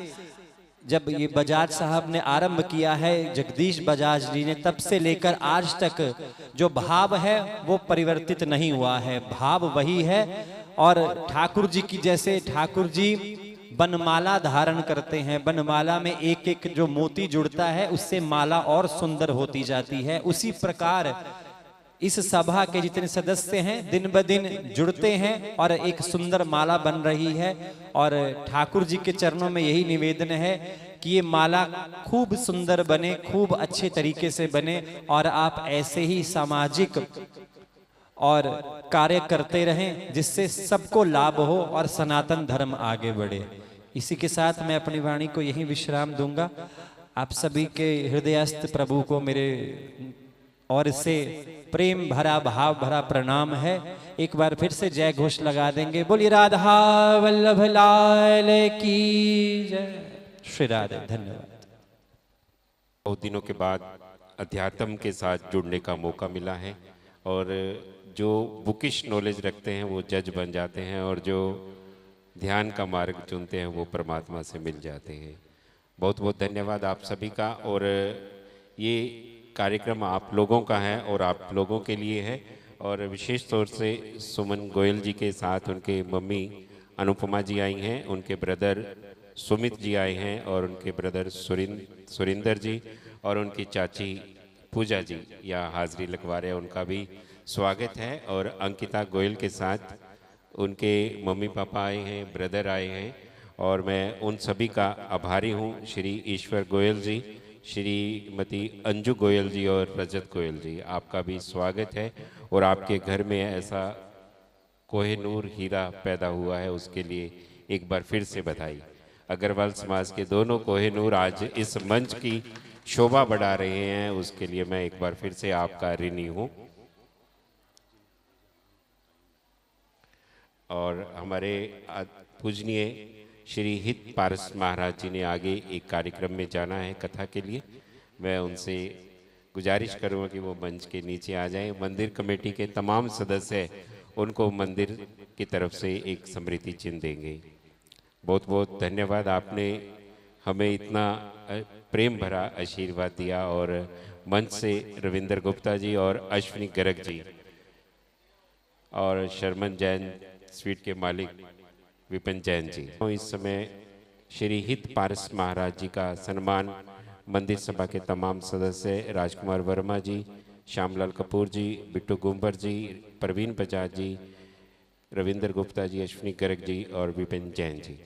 जब ये बजाज साहब ने आरंभ किया है, जगदीश बजाज जी ने, तब से लेकर आज तक जो भाव है वो परिवर्तित नहीं हुआ है, भाव वही है। और ठाकुर जी की, जैसे ठाकुर जी बनमाला धारण करते हैं, बनमाला में एक एक जो मोती जुड़ता है उससे माला और सुंदर होती जाती है, उसी प्रकार इस सभा के जितने सदस्य हैं दिन ब दिन जुड़ते हैं और एक सुंदर माला बन रही है। और ठाकुर जी के चरणों में यही निवेदन है कि ये माला खूब सुंदर बने, खूब अच्छे तरीके से बने और आप ऐसे ही सामाजिक और कार्य करते रहें जिससे सबको लाभ हो और सनातन धर्म आगे बढ़े। इसी के साथ मैं अपनी वाणी को यहीं विश्राम दूंगा। आप सभी के हृदयस्थ प्रभु को मेरे और से प्रेम भरा भाव भरा प्रणाम है। एक बार फिर से जय घोष लगा देंगे। बोलिए राधा वल्लभ लाल की जय। श्री राधे। धन्यवाद। बहुत दिनों के बाद अध्यात्म के साथ जुड़ने का मौका मिला है और जो बुकिश नॉलेज रखते हैं वो जज बन जाते हैं और जो ध्यान का मार्ग चुनते हैं वो परमात्मा से मिल जाते हैं। बहुत बहुत धन्यवाद आप सभी का। और ये कार्यक्रम आप लोगों का है और आप लोगों के लिए है और विशेष तौर से सुमन गोयल जी के साथ उनके मम्मी अनुपमा जी आई हैं, उनके ब्रदर सुमित जी आए हैं और उनके ब्रदर सुरिंदर जी और उनकी चाची पूजा जी यहाँ हाजिरी लगवा रहे हैं, उनका भी स्वागत है। और अंकिता गोयल के साथ उनके मम्मी पापा आए हैं, ब्रदर आए हैं और मैं उन सभी का आभारी हूँ। श्री ईश्वर गोयल जी, श्रीमती अंजू गोयल जी और रजत गोयल जी, आपका भी स्वागत है। और आपके घर में ऐसा कोहिनूर हीरा पैदा हुआ है उसके लिए एक बार फिर से बधाई। अग्रवाल समाज के दोनों कोहिनूर आज इस मंच की शोभा बढ़ा रहे हैं, उसके लिए मैं एक बार फिर से आपका ऋणी हूँ। और हमारे पूजनीय श्री हित पारस महाराज जी ने आगे एक कार्यक्रम में जाना है कथा के लिए। मैं उनसे गुजारिश करूँगा कि वो मंच के नीचे आ जाएं। मंदिर कमेटी के तमाम सदस्य उनको मंदिर की तरफ से एक स्मृति चिन्ह देंगे। बहुत बहुत धन्यवाद, आपने हमें इतना प्रेम भरा आशीर्वाद दिया। और मंच से रविंद्र गुप्ता जी और अश्विनी गर्ग जी और शर्मन जैन स्वीट के मालिक विपिन जैन जी। इस समय श्री हित पारस महाराज जी का सम्मान मंदिर सभा के तमाम सदस्य राजकुमार वर्मा जी, श्यामलाल कपूर जी, बिट्टू गुंबर जी, प्रवीण बजाज जी, रविंद्र गुप्ता जी, अश्विनी गर्ग जी और विपिन जैन जी।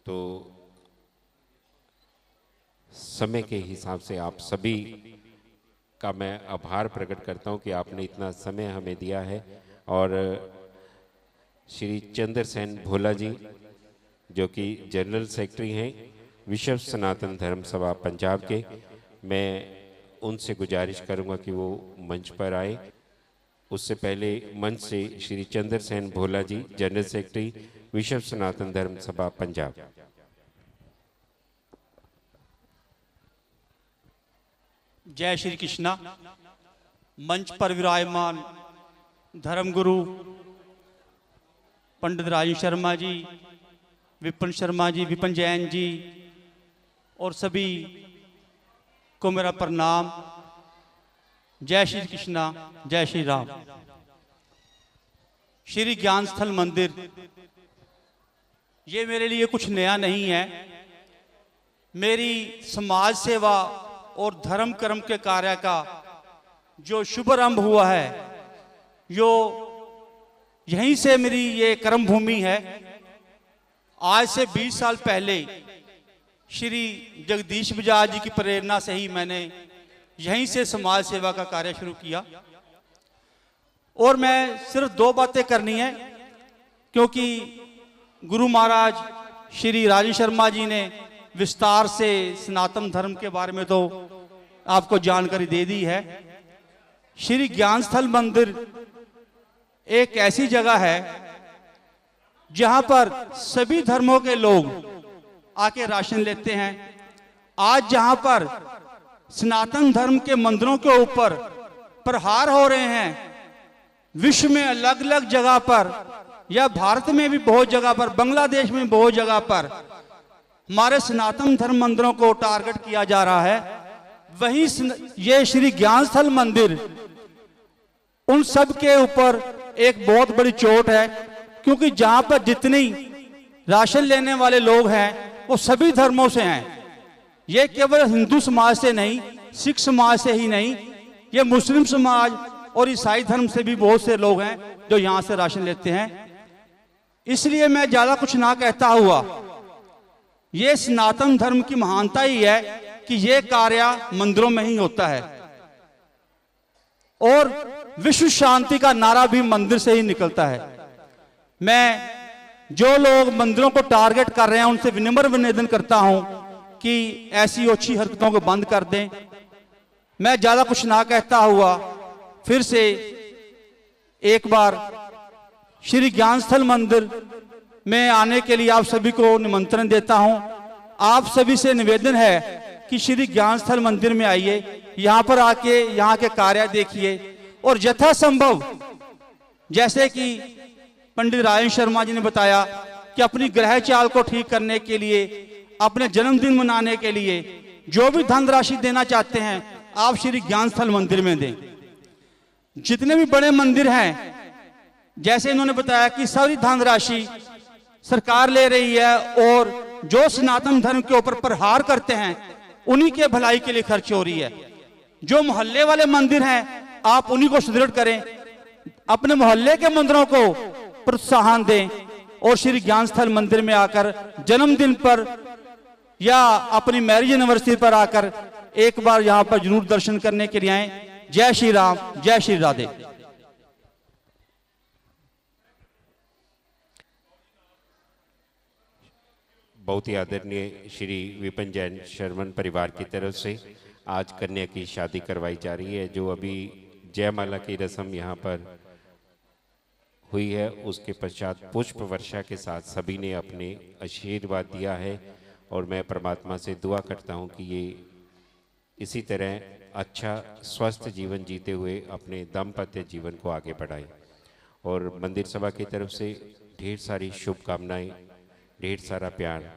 तो समय के हिसाब से आप सभी का मैं आभार प्रकट करता हूं कि आपने इतना समय हमें दिया है। और श्री चंद्रसेन भोला जी जो कि जनरल सेक्रेटरी हैं विश्व सनातन धर्म सभा पंजाब के, मैं उनसे गुजारिश करूंगा कि वो मंच पर आए। उससे पहले मंच से श्री चंद्रसेन भोला जी, जनरल सेक्रेटरी विश्व सनातन धर्म सभा पंजाब। जय श्री कृष्णा। मंच पर विराजमान धर्मगुरु पंडित राजू शर्मा जी, विपिन शर्मा जी, विपिन जैन जी और सभी को मेरा प्रणाम। जय श्री कृष्णा, जय श्री राम। श्री ज्ञान स्थल मंदिर ये मेरे लिए कुछ नया नहीं है। मेरी समाज सेवा और धर्म कर्म के कार्य का जो शुभारंभ हुआ है, जो यहीं से मेरी ये कर्म भूमि है। आज से 20 साल पहले श्री जगदीश बजाज जी की प्रेरणा से ही मैंने यहीं से समाज सेवा का कार्य शुरू किया। और मैं सिर्फ 2 बातें करनी है, क्योंकि गुरु महाराज श्री राजू शर्मा जी ने विस्तार से सनातन धर्म के बारे में तो आपको जानकारी दे दी है। श्री ज्ञान स्थल मंदिर एक ऐसी जगह है जहां पर सभी धर्मों के लोग आके राशन लेते हैं। आज जहां पर सनातन धर्म के मंदिरों के ऊपर प्रहार हो रहे हैं, विश्व में अलग अलग जगह पर या भारत में भी बहुत जगह पर, बांग्लादेश में बहुत जगह पर हमारे सनातन धर्म मंदिरों को टारगेट किया जा रहा है। वहीं ये श्री ज्ञान स्थल मंदिर उन सब के ऊपर एक बहुत बड़ी चोट है, क्योंकि जहां पर जितनी राशन लेने वाले लोग हैं वो सभी धर्मों से हैं। ये केवल हिंदू समाज से नहीं, सिख समाज से ही नहीं, ये मुस्लिम समाज और ईसाई धर्म से भी बहुत से लोग हैं जो यहाँ से राशन लेते हैं। इसलिए मैं ज़्यादा कुछ ना कहता हुआ, ये सनातन धर्म की महानता ही है कि ये कार्य मंदिरों में ही होता है और विश्व शांति का नारा भी मंदिर से ही निकलता है। मैं जो लोग मंदिरों को टारगेट कर रहे हैं उनसे विनम्र निवेदन करता हूं कि ऐसी ओछी हरकतों को बंद कर दें। मैं ज्यादा कुछ ना कहता हुआ फिर से एक बार श्री ज्ञानस्थल मंदिर में आने के लिए आप सभी को निमंत्रण देता हूं। आप सभी से निवेदन है कि श्री ज्ञानस्थल मंदिर में आइए, यहां पर आके यहां के कार्य देखिए और यथासंभव, जैसे कि पंडित राजन शर्मा जी ने बताया कि अपनी ग्रह चाल को ठीक करने के लिए, अपने जन्मदिन मनाने के लिए जो भी धनराशि देना चाहते हैं आप श्री ज्ञानस्थल मंदिर में दें। जितने भी बड़े मंदिर हैं, जैसे इन्होंने बताया कि सारी धनराशि सरकार ले रही है और जो सनातन धर्म के ऊपर प्रहार करते हैं उन्हीं के भलाई के लिए खर्च हो रही है। जो मोहल्ले वाले मंदिर हैं आप उन्हीं को सुदृढ़ करें, अपने मोहल्ले के मंदिरों को प्रोत्साहन दें और श्री ज्ञानस्थल मंदिर में आकर जन्मदिन पर या अपनी मैरिज एनिवर्सरी पर आकर एक बार यहां पर जरूर दर्शन करने के लिए आए। जय श्री राम, जय श्री राधे। बहुत ही आदरणीय श्री विपिन जैन शर्मन परिवार की तरफ से आज कन्या की शादी करवाई जा रही है। जो अभी जयमाला की रस्म यहाँ पर हुई है, उसके पश्चात पुष्प वर्षा के साथ सभी ने अपने आशीर्वाद दिया है और मैं परमात्मा से दुआ करता हूँ कि ये इसी तरह अच्छा स्वस्थ जीवन जीते हुए अपने दाम्पत्य जीवन को आगे बढ़ाएं। और मंदिर सभा की तरफ से ढेर सारी शुभकामनाएं, ढेर सारा प्यार।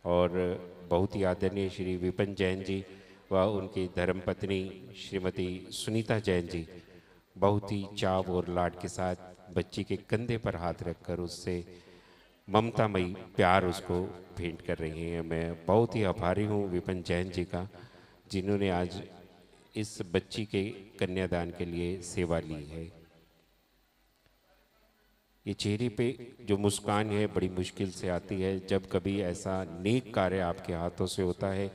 और बहुत ही आदरणीय श्री विपिन जैन जी व उनकी धर्मपत्नी श्रीमती सुनीता जैन जी बहुत ही चाव और लाड के साथ बच्ची के कंधे पर हाथ रखकर उससे ममतामयी प्यार उसको भेंट कर रही हैं। मैं बहुत ही आभारी हूँ विपिन जैन जी का, जिन्होंने आज इस बच्ची के कन्यादान के लिए सेवा ली है। ये चेहरे पे जो मुस्कान है बड़ी मुश्किल से आती है। जब कभी ऐसा नेक कार्य आपके हाथों से होता है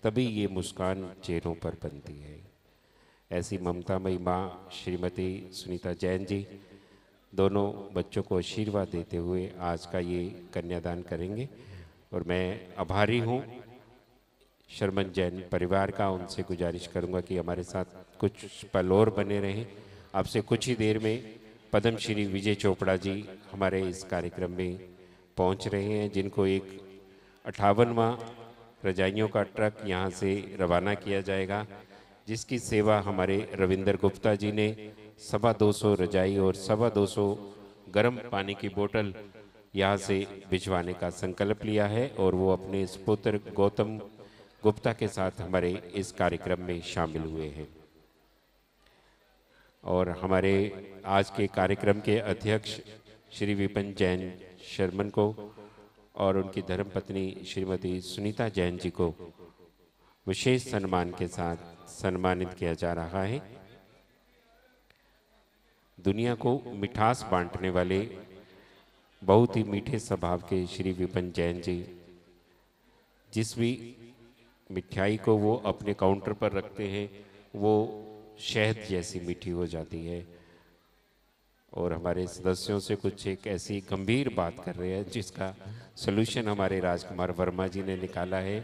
तभी ये मुस्कान चेहरों पर बनती है। ऐसी ममतामयी माँ श्रीमती सुनीता जैन जी दोनों बच्चों को आशीर्वाद देते हुए आज का ये कन्यादान करेंगे। और मैं आभारी हूँ शर्मन जैन परिवार का। उनसे गुजारिश करूँगा कि हमारे साथ कुछ पल और बने रहें। आपसे कुछ ही देर में पद्म श्री विजय चोपड़ा जी हमारे इस कार्यक्रम में पहुंच रहे हैं, जिनको एक 58वां रजाइयों का ट्रक यहां से रवाना किया जाएगा, जिसकी सेवा हमारे रविंदर गुप्ता जी ने 225 रजाई और 225 गर्म पानी की बोतल यहां से भिजवाने का संकल्प लिया है। और वो अपने पुत्र गौतम गुप्ता के साथ हमारे इस कार्यक्रम में शामिल हुए हैं। और हमारे आज के कार्यक्रम के अध्यक्ष श्री विपिन जैन शर्मन को और उनकी धर्मपत्नी श्रीमती सुनीता जैन जी को विशेष सम्मान के साथ सम्मानित किया जा रहा है। दुनिया को मिठास बांटने वाले बहुत ही मीठे स्वभाव के श्री विपिन जैन जी जिस भी मिठाई को वो अपने काउंटर पर रखते हैं वो शहद जैसी मीठी हो जाती है। और हमारे सदस्यों से कुछ एक ऐसी गंभीर बात कर रहे हैं जिसका सलूशन हमारे राजकुमार वर्मा जी ने निकाला है।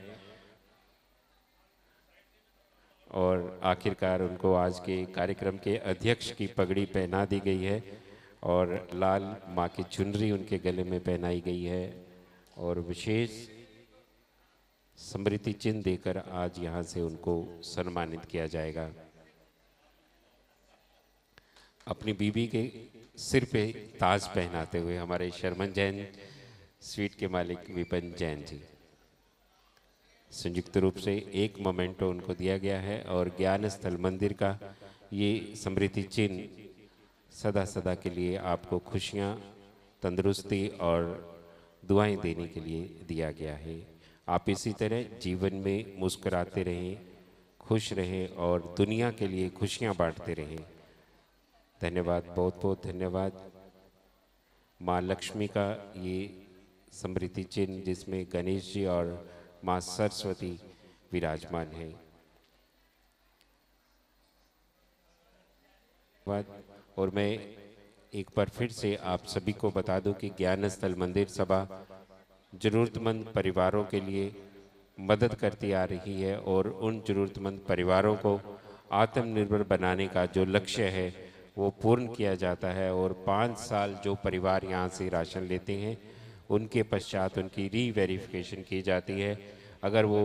और आखिरकार उनको आज के कार्यक्रम के अध्यक्ष की पगड़ी पहना दी गई है और लाल माँ की चुनरी उनके गले में पहनाई गई है और विशेष स्मृति चिन्ह देकर आज यहाँ से उनको सम्मानित किया जाएगा। अपनी बीबी के सिर पे ताज पहनाते हुए हमारे शर्मन जैन स्वीट के मालिक विपिन जैन जी संयुक्त रूप से एक मोमेंटो उनको दिया गया है। और ज्ञान स्थल मंदिर का ये स्मृति चिन्ह सदा सदा के लिए आपको खुशियाँ, तंदुरुस्ती और दुआएं देने के लिए दिया गया है। आप इसी तरह जीवन में मुस्कुराते रहें, खुश रहें और दुनिया के लिए खुशियां बांटते रहें। धन्यवाद, बहुत बहुत धन्यवाद। माँ लक्ष्मी का ये समृद्धि चिन्ह जिसमें गणेश जी और माँ सरस्वती विराजमान है। और मैं एक बार फिर से आप सभी को बता दूं कि ज्ञान स्थल मंदिर सभा जरूरतमंद परिवारों के लिए मदद करती आ रही है और उन जरूरतमंद परिवारों को आत्मनिर्भर बनाने का जो लक्ष्य है वो पूर्ण किया जाता है। और 5 साल जो परिवार यहाँ से राशन लेते हैं उनके पश्चात उनकी रीवेरिफिकेशन की जाती है। अगर वो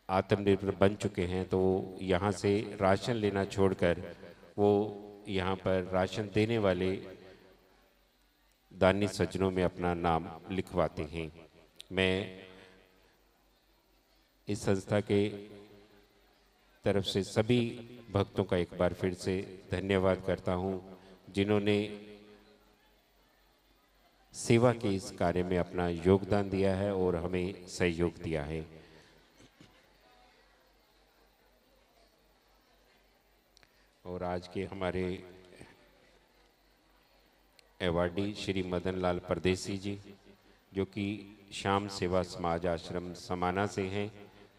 आत्मनिर्भर बन चुके हैं तो यहाँ से राशन लेना छोड़कर वो यहाँ पर राशन देने वाले दानी सज्जनों में अपना नाम लिखवाते हैं। मैं इस संस्था के तरफ से सभी भक्तों का एक बार फिर से धन्यवाद करता हूँ जिन्होंने सेवा के इस कार्य में अपना योगदान दिया है और हमें सहयोग दिया है। और आज के हमारे अवार्डी श्री मदन लाल परदेसी जी जो कि श्याम सेवा समाज आश्रम समाना से हैं,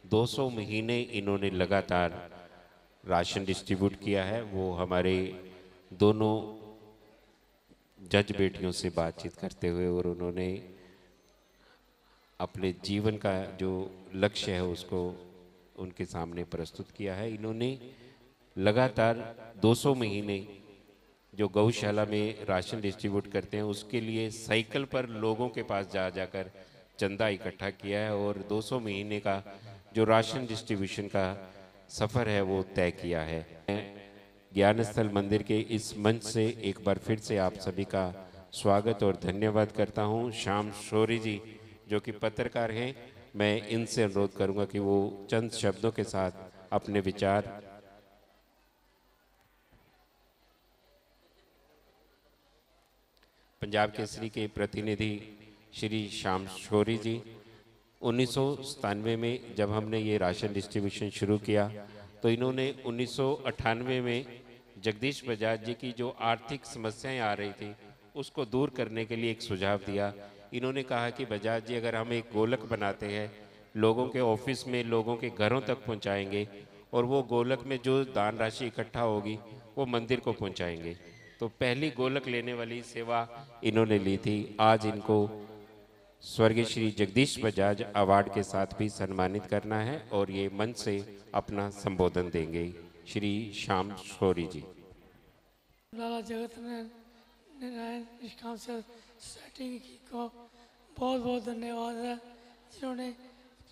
200 महीने इन्होंने लगातार राशन डिस्ट्रीब्यूट किया है। वो हमारे दोनों जज बेटियों से बातचीत करते हुए और उन्होंने अपने जीवन का जो लक्ष्य है उसको उनके सामने प्रस्तुत किया है। इन्होंने लगातार 200 महीने जो गौशाला में राशन डिस्ट्रीब्यूट करते हैं उसके लिए साइकिल पर लोगों के पास जा जाकर चंदा इकट्ठा किया है और 200 महीने का जो राशन डिस्ट्रीब्यूशन का सफ़र है वो तय किया है। ज्ञान स्थल मंदिर के इस मंच से एक बार फिर से आप सभी का स्वागत और धन्यवाद करता हूं। श्याम शौरी जी जो कि पत्रकार हैं, मैं इनसे अनुरोध करूंगा कि वो चंद शब्दों के साथ अपने विचार पंजाब केसरी के प्रतिनिधि श्री श्याम शौरी जी 1997 में जब हमने ये राशन डिस्ट्रीब्यूशन शुरू किया तो इन्होंने 1998 में जगदीश बजाज जी की जो आर्थिक समस्याएं आ रही थी उसको दूर करने के लिए एक सुझाव दिया। इन्होंने कहा कि बजाज जी अगर हम एक गोलक बनाते हैं, लोगों के ऑफिस में लोगों के घरों तक पहुंचाएंगे और वो गोलक में जो दान राशि इकट्ठा होगी वो मंदिर को पहुंचाएंगे। तो पहली गोलक लेने वाली सेवा इन्होंने ली थी। आज इनको स्वर्गीय श्री जगदीश बजाज अवार्ड के साथ भी सम्मानित करना है और ये मंच से अपना संबोधन देंगे श्री श्याम शौरी जी। लाला जगत नारायण निष्काम सोसाइटी को बहुत बहुत धन्यवाद है जिन्होंने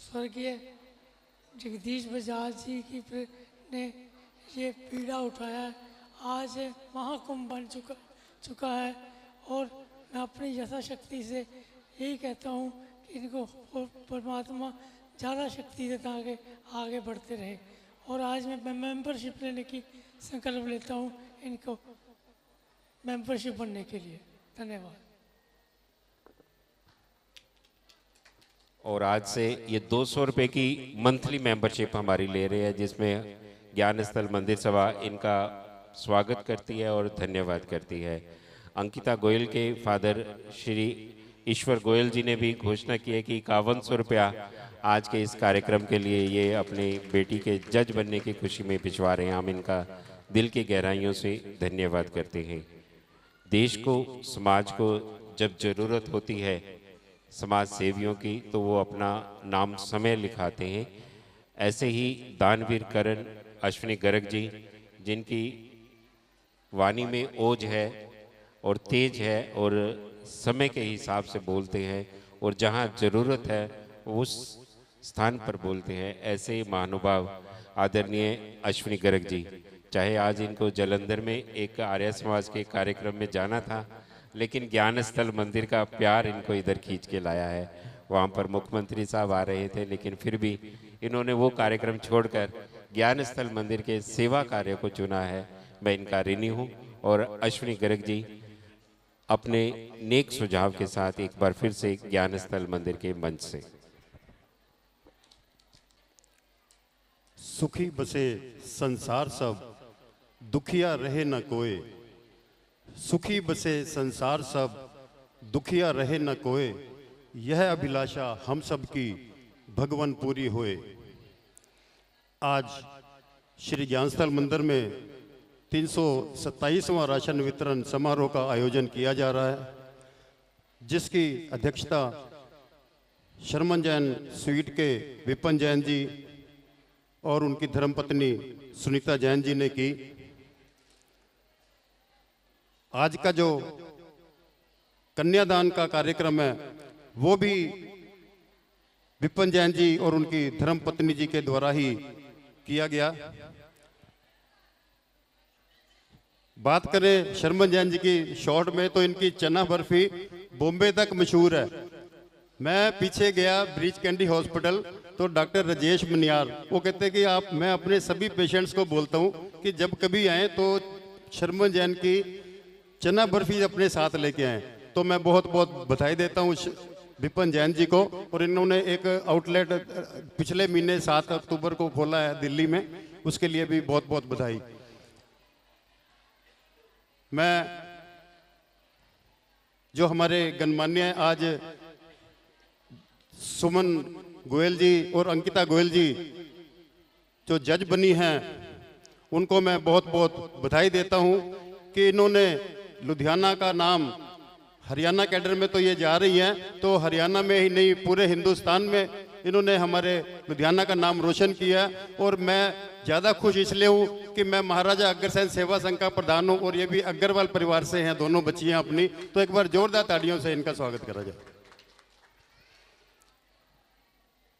स्वर्गीय जगदीश बजाज जी की ने ये पीड़ा उठाया है। आज महाकुंभ बन चुका है और मैं अपनी यथाशक्ति से यही कहता हूँ कि इनको परमात्मा ज़्यादा शक्ति दे ताकि आगे बढ़ते रहे। और आज मैं मेंबरशिप लेने की संकल्प लेता हूँ इनको मेंबरशिप बनने के लिए। धन्यवाद। और आज से ये 200 रुपये की मंथली मेंबरशिप हमारी ले रहे हैं जिसमें ज्ञान स्थल मंदिर सभा इनका स्वागत करती है और धन्यवाद करती है। अंकिता गोयल के फादर श्री ईश्वर गोयल जी ने भी घोषणा की है कि 5100 रुपया आज के इस कार्यक्रम के लिए ये अपने बेटी के जज बनने की खुशी में भिजवा रहे हैं। हम इनका दिल की गहराइयों से धन्यवाद करते हैं। देश को, समाज को जब ज़रूरत होती है समाज सेवियों की तो वो अपना नाम समय लिखाते हैं। ऐसे ही दानवीर करण अश्विनी गर्ग जी जिनकी वाणी में ओज है और तेज है और समय के हिसाब से बोलते हैं और जहाँ ज़रूरत है उस स्थान पर बोलते हैं। ऐसे महानुभाव आदरणीय अश्विनी गर्ग जी, चाहे आज इनको जलंधर में एक आर्य समाज के कार्यक्रम में जाना था लेकिन ज्ञान स्थल मंदिर का प्यार इनको इधर खींच के लाया है। वहाँ पर मुख्यमंत्री साहब आ रहे थे लेकिन फिर भी इन्होंने वो कार्यक्रम छोड़कर ज्ञान स्थल मंदिर के सेवा कार्य को चुना है। मैं इनका ऋणी हूँ। और अश्विनी गर्ग जी अपने नेक सुझाव के साथ एक बार फिर से ज्ञान स्थल मंदिर के मंच से। सुखी बसे संसार सब, दुखिया रहे न कोय। सुखी बसे संसार सब, दुखिया रहे न कोय। यह अभिलाषा हम सब की भगवान पूरी होए। आज श्री ज्ञानस्थल मंदिर में 327वां राशन वितरण समारोह का आयोजन किया जा रहा है, जिसकी अध्यक्षता शर्मन जैन स्वीट के विपिन जैन जी और उनकी धर्मपत्नी सुनीता जैन जी ने की। आज का जो कन्यादान का कार्यक्रम है वो भी विपिन जैन जी और उनकी धर्मपत्नी जी के द्वारा ही किया गया। बात करें शर्मन जैन जी की शॉर्ट में, तो इनकी चना बर्फी बॉम्बे तक मशहूर है। मैं पीछे गया ब्रीच कैंडी हॉस्पिटल, तो डॉक्टर राजेश मनियार वो कहते हैं कि मैं अपने सभी पेशेंट्स को बोलता हूं कि जब कभी आए तो शर्मन जैन की चना बर्फी अपने साथ लेके आए। तो मैं बहुत बहुत बधाई देता हूं विपिन जैन जी को, और इन्होंने एक आउटलेट पिछले महीने 7 अक्टूबर को खोला है दिल्ली में, उसके लिए भी बहुत बहुत बधाई। मैं जो हमारे गणमान्य आज सुमन गोयल जी और अंकिता गोयल जी जो जज बनी हैं, उनको मैं बहुत बहुत बधाई देता हूं कि इन्होंने लुधियाना का नाम, हरियाणा कैडर में तो ये जा रही हैं, तो हरियाणा में ही नहीं पूरे हिंदुस्तान में इन्होंने हमारे लुधियाना का नाम रोशन किया। और मैं ज़्यादा खुश इसलिए हूँ कि मैं महाराजा अग्रसेन सेवा संघ का प्रधान हूँ और ये भी अग्रवाल परिवार से हैं, दोनों बच्चियाँ अपनी। तो एक बार जोरदार तालियों से इनका स्वागत करा जाए।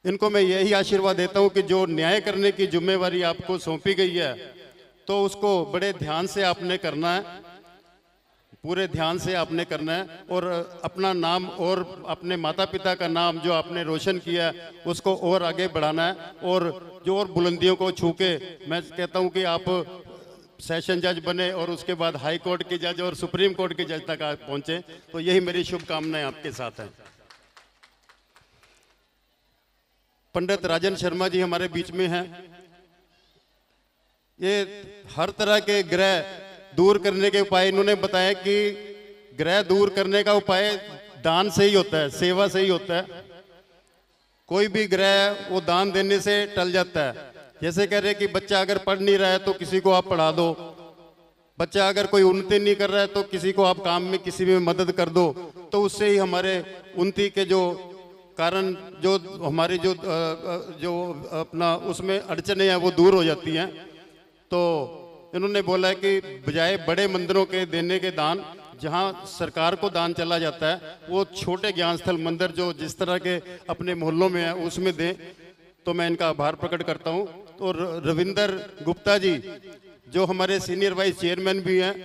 इनको मैं यही आशीर्वाद देता हूँ कि जो न्याय करने की जिम्मेवारी आपको सौंपी गई है, तो उसको बड़े ध्यान से आपने करना है, पूरे ध्यान से आपने करना है, और अपना नाम और अपने माता पिता का नाम जो आपने रोशन किया है उसको और आगे बढ़ाना है, और जो और बुलंदियों को छू के मैं कहता हूं कि आप सेशन जज बने और उसके बाद हाई कोर्ट के जज और सुप्रीम कोर्ट के जज तक आप पहुंचे। तो यही मेरी शुभकामनाएं आपके साथ हैं। पंडित राजन शर्मा जी हमारे बीच में हैं। ये हर तरह के ग्रह दूर करने के उपाय इन्होंने बताया कि ग्रह दूर करने का उपाय दान से ही होता है, सेवा से ही होता है। कोई भी ग्रह वो दान देने से टल जाता है। जैसे कह रहे कि बच्चा अगर पढ़ नहीं रहा है तो किसी को आप पढ़ा दो, बच्चा अगर कोई उन्नति नहीं कर रहा है तो किसी को आप काम में किसी में मदद कर दो, तो उससे ही हमारे उन्नति के जो कारण, जो हमारी जो अपना उसमें अड़चने हैं वो दूर हो जाती हैं। तो इन्होंने बोला है कि बजाय बड़े मंदिरों के देने के दान, जहां सरकार को दान चला जाता है, वो छोटे ज्ञानस्थल मंदिर जो जिस तरह के अपने मोहल्लों में है उसमें दें। तो मैं इनका आभार प्रकट करता हूं। और रविंदर गुप्ता जी जो हमारे सीनियर वाइस चेयरमैन भी हैं,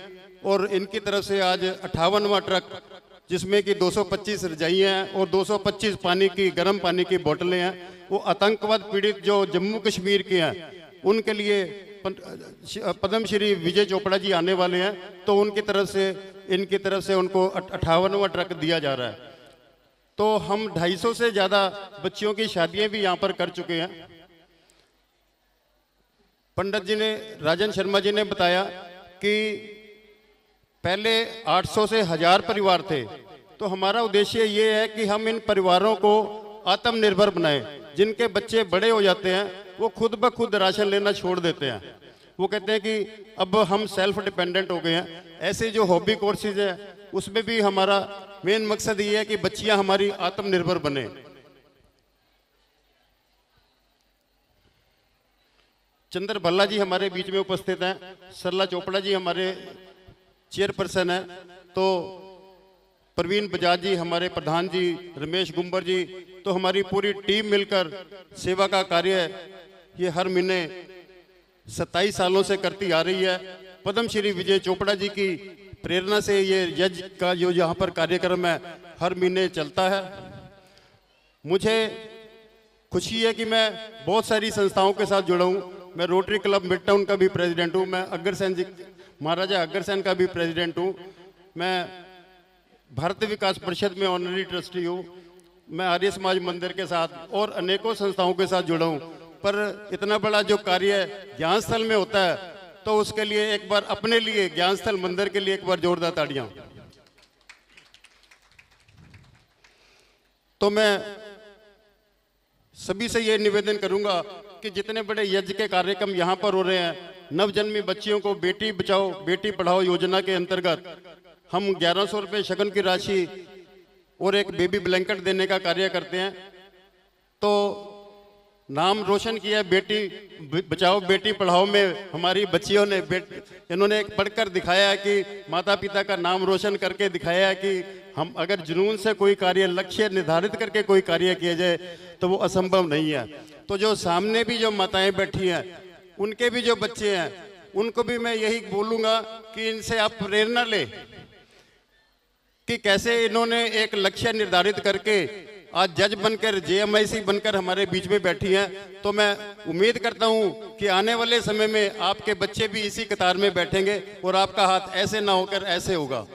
और इनकी तरफ से आज 58वां ट्रक जिसमें कि 225 रजाइयाँ हैं और 225 पानी की गर्म पानी की बोतलें हैं, वो आतंकवाद पीड़ित जो जम्मू कश्मीर के हैं उनके लिए पद्म श्री विजय चोपड़ा जी आने वाले हैं, तो उनकी तरफ से उनको 58वां ट्रक दिया जा रहा है। तो हम 250 से ज़्यादा बच्चियों की शादियां भी यहाँ पर कर चुके हैं। पंडित जी ने, राजन शर्मा जी ने बताया कि पहले 800 से 1000 परिवार थे। तो हमारा उद्देश्य ये है कि हम इन परिवारों को आत्मनिर्भर बनाएं। जिनके बच्चे बड़े हो जाते हैं वो खुद ब खुद राशन लेना छोड़ देते हैं। वो कहते हैं कि अब हम सेल्फ डिपेंडेंट हो गए हैं। ऐसे जो हॉबी कोर्सेज है उसमें भी हमारा मेन मकसद ये है कि बच्चियां हमारी आत्मनिर्भर बने। चंद्र भल्ला जी हमारे बीच में उपस्थित हैं, सरला चोपड़ा जी हमारे चेयरपर्सन हैं, तो प्रवीण बजाज जी हमारे प्रधान जी, रमेश गुंबर जी, तो हमारी पूरी टीम मिलकर सेवा का कार्य ये हर महीने 27 सालों से करती आ रही है। पद्म श्री विजय चोपड़ा जी की प्रेरणा से ये यज्ञ का जो यहाँ पर कार्यक्रम है हर महीने चलता है। मुझे खुशी है कि मैं बहुत सारी संस्थाओं के साथ जुड़ा हूँ। मैं रोटरी क्लब मिड टाउन का भी प्रेसिडेंट हूँ, मैं अग्रसेन जी, महाराजा अग्रसेन का भी प्रेसिडेंट हूँ, मैं भारत विकास परिषद में ऑनरी ट्रस्टी हूँ। मैं आर्य समाज मंदिर के साथ और अनेकों संस्थाओं के साथ जुड़ा हूँ, पर इतना बड़ा जो कार्य ज्ञान स्थल में होता है तो उसके लिए एक बार अपने लिए, ज्ञान स्थल मंदिर के लिए एक बार जोरदार ताड़ियाँ। तो मैं सभी से ये निवेदन करूंगा कि जितने बड़े यज्ञ के कार्यक्रम यहाँ पर हो रहे हैं, नवजन्मी बच्चियों को बेटी बचाओ बेटी पढ़ाओ योजना के अंतर्गत हम 1100 रुपये शगन की राशि और एक बेबी ब्लैंकेट देने का कार्य करते हैं। तो नाम रोशन किया बेटी बचाओ बेटी पढ़ाओ में हमारी बच्चियों ने, इन्होंने एक पढ़कर दिखाया है कि माता पिता का नाम रोशन करके दिखाया है कि हम अगर जुनून से कोई कार्य, लक्ष्य निर्धारित करके कोई कार्य किया जाए तो वो असंभव नहीं है। तो जो सामने भी जो माताएं बैठी हैं, उनके भी जो बच्चे हैं, उनको भी मैं यही बोलूँगा कि इनसे आप प्रेरणा ले कि कैसे इन्होंने एक लक्ष्य निर्धारित करके आज जज बनकर, JMIC बनकर हमारे बीच में बैठी हैं। तो मैं उम्मीद करता हूं कि आने वाले समय में आपके बच्चे भी इसी कतार में बैठेंगे और आपका हाथ ऐसे ना होकर ऐसे होगा।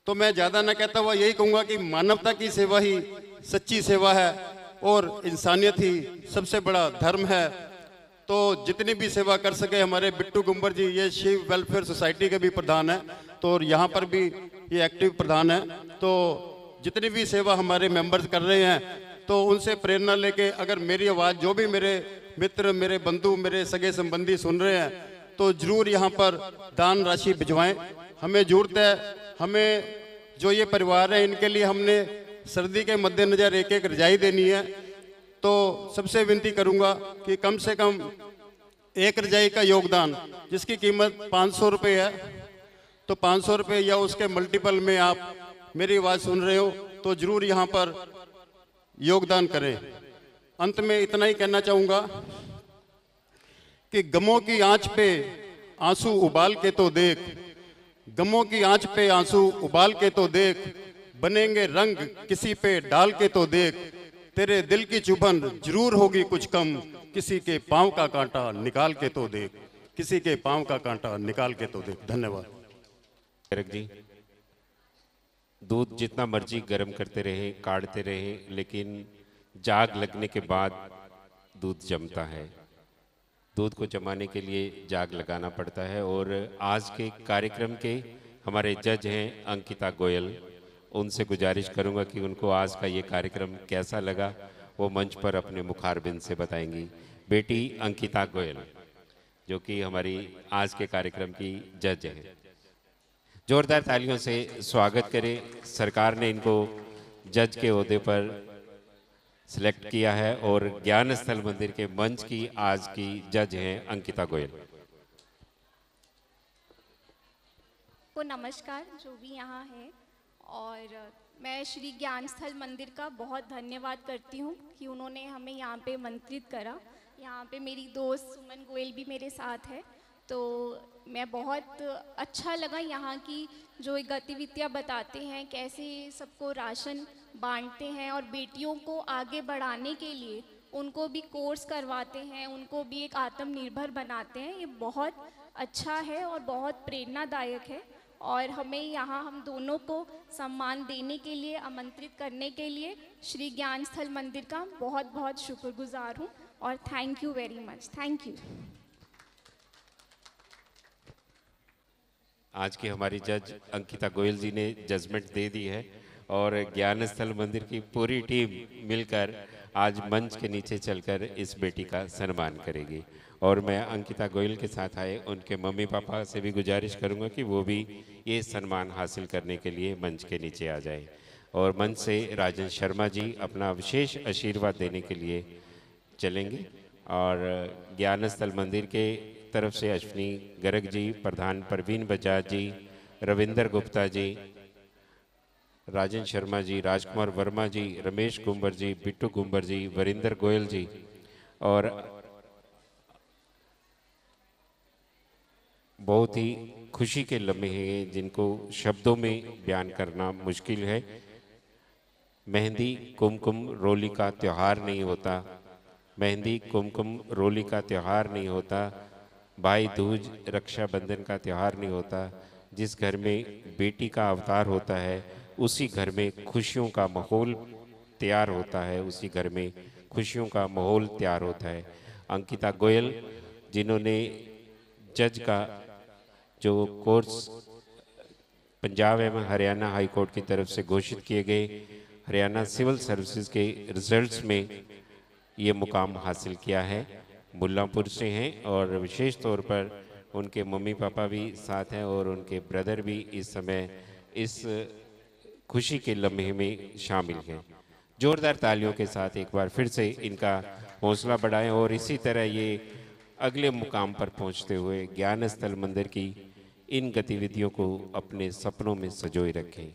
तो मैं ज़्यादा ना कहता हुआ यही कहूँगा कि मानवता की सेवा ही सच्ची सेवा है और इंसानियत ही सबसे बड़ा धर्म है। तो जितनी भी सेवा कर सके, हमारे बिट्टू गुंबर जी ये शिव वेलफेयर सोसाइटी के भी प्रधान हैं, तो यहाँ पर भी ये एक्टिव प्रधान है। तो जितनी भी सेवा हमारे मेंबर्स कर रहे हैं, तो उनसे प्रेरणा लेके अगर मेरी आवाज़, जो भी मेरे मित्र, मेरे बंधु, मेरे सगे संबंधी सुन रहे हैं, तो जरूर यहाँ पर दान राशि भिजवाएं। हमें जरूरत है, हमें जो ये परिवार है इनके लिए हमने सर्दी के मद्देनज़र एक एक रजाई देनी है। तो सबसे विनती करूँगा कि कम से कम एक रजाई का योगदान जिसकी कीमत 500 रुपये है, तो 500 रुपये या उसके मल्टीपल में आप मेरी आवाज़ सुन रहे हो तो जरूर यहाँ पर योगदान करें। अंत में इतना ही कहना चाहूँगा कि गमों की आंच पे आंसू उबाल के तो देख, गमों की आंच पे आंसू उबाल के तो देख, बनेंगे रंग किसी पे डाल के तो देख, तेरे दिल की चुभन जरूर होगी कुछ कम, किसी के पाँव का कांटा निकाल के तो देख, किसी के पाँव का कांटा निकाल के तो देख। धन्यवाद। जी, दूध जितना मर्जी गर्म करते रहे, काढ़ते रहे, लेकिन जाग लगने के बाद दूध जमता है। दूध को जमाने के लिए जाग लगाना पड़ता है। और आज के कार्यक्रम के हमारे जज हैं अंकिता गोयल, उनसे गुजारिश करूंगा कि उनको आज का ये कार्यक्रम कैसा लगा वो मंच पर अपने मुखारबिंद से बताएंगी। बेटी अंकिता गोयल जो कि हमारी आज के कार्यक्रम की जज हैं, जोरदार तालियों से स्वागत करें। सरकार ने इनको जज के ओहदे पर सिलेक्ट किया है और ज्ञान स्थल मंदिर के मंच की आज की जज हैं अंकिता गोयल। को नमस्कार जो भी यहाँ है, और मैं श्री ज्ञान स्थल मंदिर का बहुत धन्यवाद करती हूँ कि उन्होंने हमें यहाँ पे आमंत्रित करा। यहाँ पे मेरी दोस्त सुमन गोयल भी मेरे साथ है, तो मैं बहुत अच्छा लगा यहाँ की जो गतिविधियाँ बताते हैं, कैसे सबको राशन बांटते हैं और बेटियों को आगे बढ़ाने के लिए उनको भी कोर्स करवाते हैं, उनको भी एक आत्मनिर्भर बनाते हैं। ये बहुत अच्छा है और बहुत प्रेरणादायक है, और हमें यहाँ हम दोनों को सम्मान देने के लिए, आमंत्रित करने के लिए श्री ज्ञान स्थल मंदिर का बहुत बहुत शुक्रगुजार हूँ, और thank you very much. Thank you. आज की हमारी जज अंकिता गोयल जी ने जजमेंट दे दी है और ज्ञान स्थल मंदिर की पूरी टीम मिलकर आज मंच के नीचे चलकर इस बेटी का सम्मान करेगी। और मैं अंकिता गोयल के साथ आए उनके मम्मी पापा से भी गुजारिश करूंगा कि वो भी ये सम्मान हासिल करने के लिए मंच के नीचे आ जाए। और मंच से राजन शर्मा जी अपना विशेष आशीर्वाद देने के लिए चलेंगे। और ज्ञान स्थल मंदिर के तरफ से अश्विनी गर्ग जी, प्रधान परवीन बजाज जी, रविंदर गुप्ता जी, राजन शर्मा जी, राजकुमार वर्मा जी, रमेश गुंबर जी, बिट्टू गुंबर जी, वरिंदर गोयल जी, और बहुत ही खुशी के लम्हे हैं जिनको शब्दों में बयान करना मुश्किल है। मेहंदी कुमकुम रोली का त्यौहार नहीं होता, मेहंदी कुमकुम रोली का त्यौहार नहीं होता, भाई दूज रक्षाबंधन का त्यौहार नहीं होता, जिस घर में बेटी का अवतार होता है उसी घर में खुशियों का माहौल तैयार होता है, उसी घर में खुशियों का माहौल तैयार होता है। अंकिता गोयल जिन्होंने जज का जो कोर्स पंजाब एवं हरियाणा हाई कोर्ट की तरफ से घोषित किए गए हरियाणा सिविल सर्विसेज के रिजल्ट्स में ये मुकाम हासिल किया है, मुल्लांपुर से हैं और विशेष तौर पर उनके मम्मी पापा भी साथ हैं और उनके ब्रदर भी इस समय इस खुशी के लम्हे में शामिल हैं। जोरदार तालियों के साथ एक बार फिर से इनका हौसला बढ़ाएं और इसी तरह ये अगले मुकाम पर पहुंचते हुए ज्ञान स्थल मंदिर की इन गतिविधियों को अपने सपनों में संजोए रखें।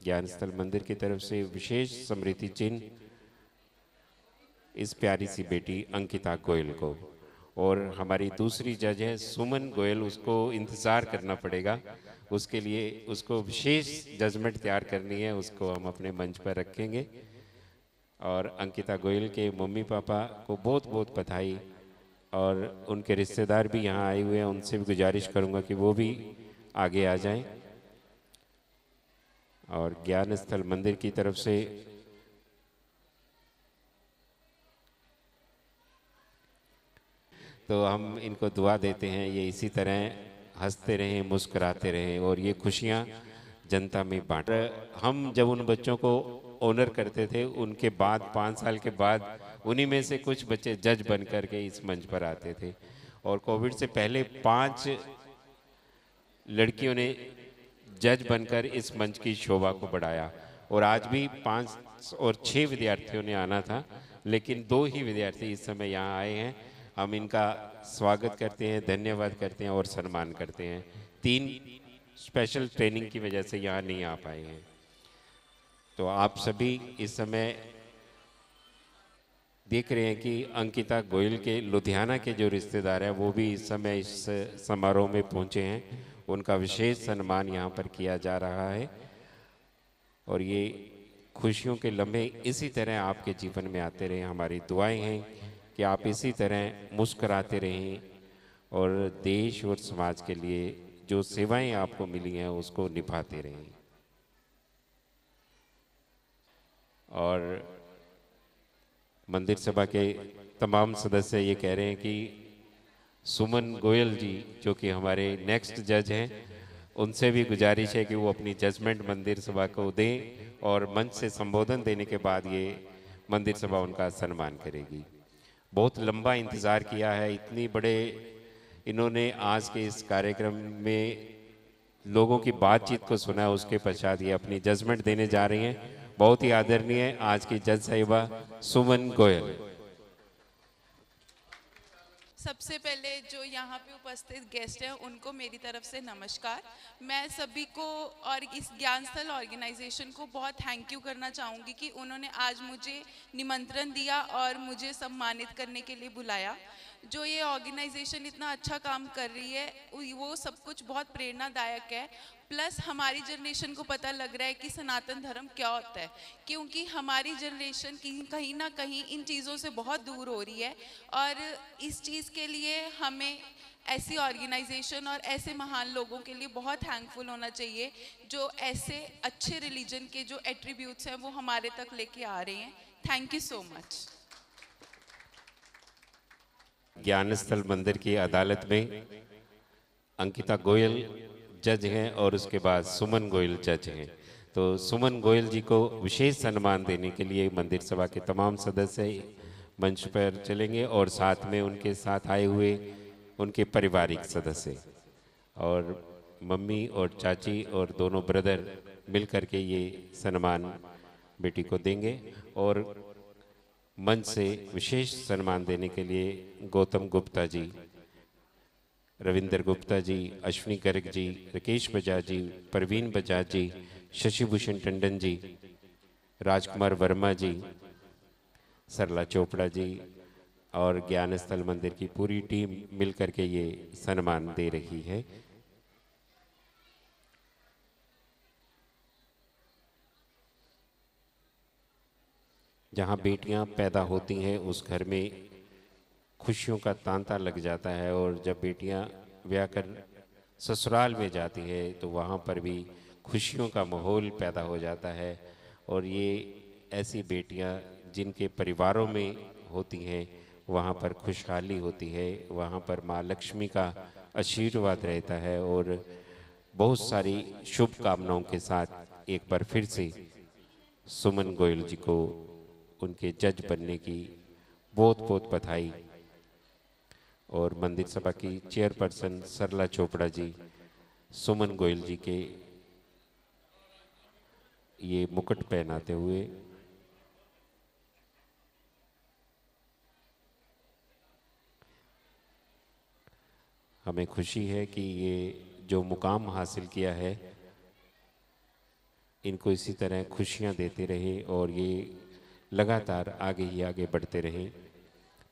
ज्ञान स्थल मंदिर की तरफ से विशेष स्मृति चिन्ह इस प्यारी सी बेटी अंकिता गोयल को। और हमारी दूसरी जज है सुमन गोयल, उसको इंतज़ार करना पड़ेगा, उसके लिए उसको विशेष जजमेंट तैयार करनी है, उसको हम अपने मंच पर रखेंगे। और अंकिता गोयल के मम्मी पापा को बहुत बहुत बधाई और उनके रिश्तेदार भी यहाँ आए हुए हैं, उनसे भी गुजारिश करूँगा कि वो भी आगे आ जाएं। और ज्ञान स्थल मंदिर की तरफ से तो हम इनको दुआ देते हैं, ये इसी तरह हंसते रहें, मुस्कुराते रहें और ये खुशियाँ जनता में बांट। हम जब उन बच्चों को ऑनर करते थे, उनके बाद 5 साल के बाद उन्हीं में से कुछ बच्चे जज बन कर के इस मंच पर आते थे। और कोविड से पहले 5 लड़कियों ने जज बनकर इस मंच की शोभा को बढ़ाया और आज भी 5 और 6 विद्यार्थियों ने आना था, लेकिन 2 ही विद्यार्थी इस समय यहाँ आए हैं। हम इनका स्वागत करते हैं, धन्यवाद करते हैं और सम्मान करते हैं। 3 स्पेशल ट्रेनिंग की वजह से यहाँ नहीं आ पाए हैं। तो आप सभी इस समय देख रहे हैं कि अंकिता गोयल के लुधियाना के जो रिश्तेदार हैं वो भी इस समय इस समारोह में पहुंचे हैं, उनका विशेष सम्मान यहाँ पर किया जा रहा है। और ये खुशियों के लम्हे इसी तरह आपके जीवन में आते रहें। हमारी दुआएं हैं कि आप इसी तरह मुस्कुराते रहें और देश और समाज के लिए जो सेवाएं आपको मिली हैं उसको निभाते रहें। और मंदिर सभा के तमाम सदस्य ये कह रहे हैं कि सुमन गोयल जी जो कि हमारे नेक्स्ट जज हैं, उनसे भी गुजारिश है कि वो अपनी जजमेंट मंदिर सभा को दें और मंच से संबोधन देने के बाद ये मंदिर सभा उनका सम्मान करेगी। बहुत लंबा इंतज़ार किया है, इतनी बड़े इन्होंने आज के इस कार्यक्रम में लोगों की बातचीत को सुना, उसके पश्चात ये अपनी जजमेंट देने जा रही हैं। बहुत ही आदरणीय आज की जज साहिबा सुमन गोयल। सबसे पहले जो यहाँ पे उपस्थित गेस्ट हैं उनको मेरी तरफ से नमस्कार। मैं सभी को और इस ज्ञान स्थल ऑर्गेनाइजेशन को बहुत थैंक यू करना चाहूँगी कि उन्होंने आज मुझे निमंत्रण दिया और मुझे सम्मानित करने के लिए बुलाया। जो ये ऑर्गेनाइजेशन इतना अच्छा काम कर रही है वो सब कुछ बहुत प्रेरणादायक है। प्लस हमारी जनरेशन को पता लग रहा है कि सनातन धर्म क्या होता है, क्योंकि हमारी जनरेशन कहीं ना कहीं इन चीज़ों से बहुत दूर हो रही है। और इस चीज़ के लिए हमें ऐसी ऑर्गेनाइजेशन और ऐसे महान लोगों के लिए बहुत थैंकफुल होना चाहिए जो ऐसे अच्छे रिलीजन के जो एट्रीब्यूट्स हैं वो हमारे तक लेके आ रहे हैं। Thank you so much. ज्ञान स्थल मंदिर की अदालत में अंकिता गोयल जज हैं और उसके बाद सुमन गोयल जज हैं। तो सुमन गोयल जी को विशेष सम्मान देने के लिए मंदिर सभा के तमाम सदस्य मंच पर चलेंगे और साथ में उनके साथ आए हुए उनके पारिवारिक सदस्य और मम्मी और चाची और दोनों ब्रदर मिल कर के ये सम्मान बेटी को देंगे। और मंच से विशेष सम्मान देने के लिए गौतम गुप्ता जी, रविंदर गुप्ता जी, अश्विनी गर्ग जी, राकेश बजाज जी, परवीन बजाज जी, शशि भूषण टंडन जी, राजकुमार वर्मा जी, सरला चोपड़ा जी और ज्ञान स्थल मंदिर की पूरी टीम मिलकर के ये सम्मान दे रही है। जहाँ बेटियाँ पैदा होती हैं उस घर में खुशियों का तांता लग जाता है और जब बेटियां ब्याह कर ससुराल में जाती है तो वहाँ पर भी खुशियों का माहौल पैदा हो जाता है। और ये ऐसी बेटियाँ जिनके परिवारों में होती हैं वहाँ पर खुशहाली होती है, वहाँ पर माँ लक्ष्मी का आशीर्वाद रहता है। और बहुत सारी शुभकामनाओं के साथ एक बार फिर से सुमन गोयल जी को उनके जज बनने की बहुत बहुत बधाई। और मंदिर सभा की चेयरपर्सन सरला चोपड़ा जी सुमन गोयल जी के ये मुकुट पहनाते हुए हमें खुशी है कि ये जो मुकाम हासिल किया है इनको इसी तरह खुशियां देते रहे और ये लगातार आगे ही आगे बढ़ते रहें।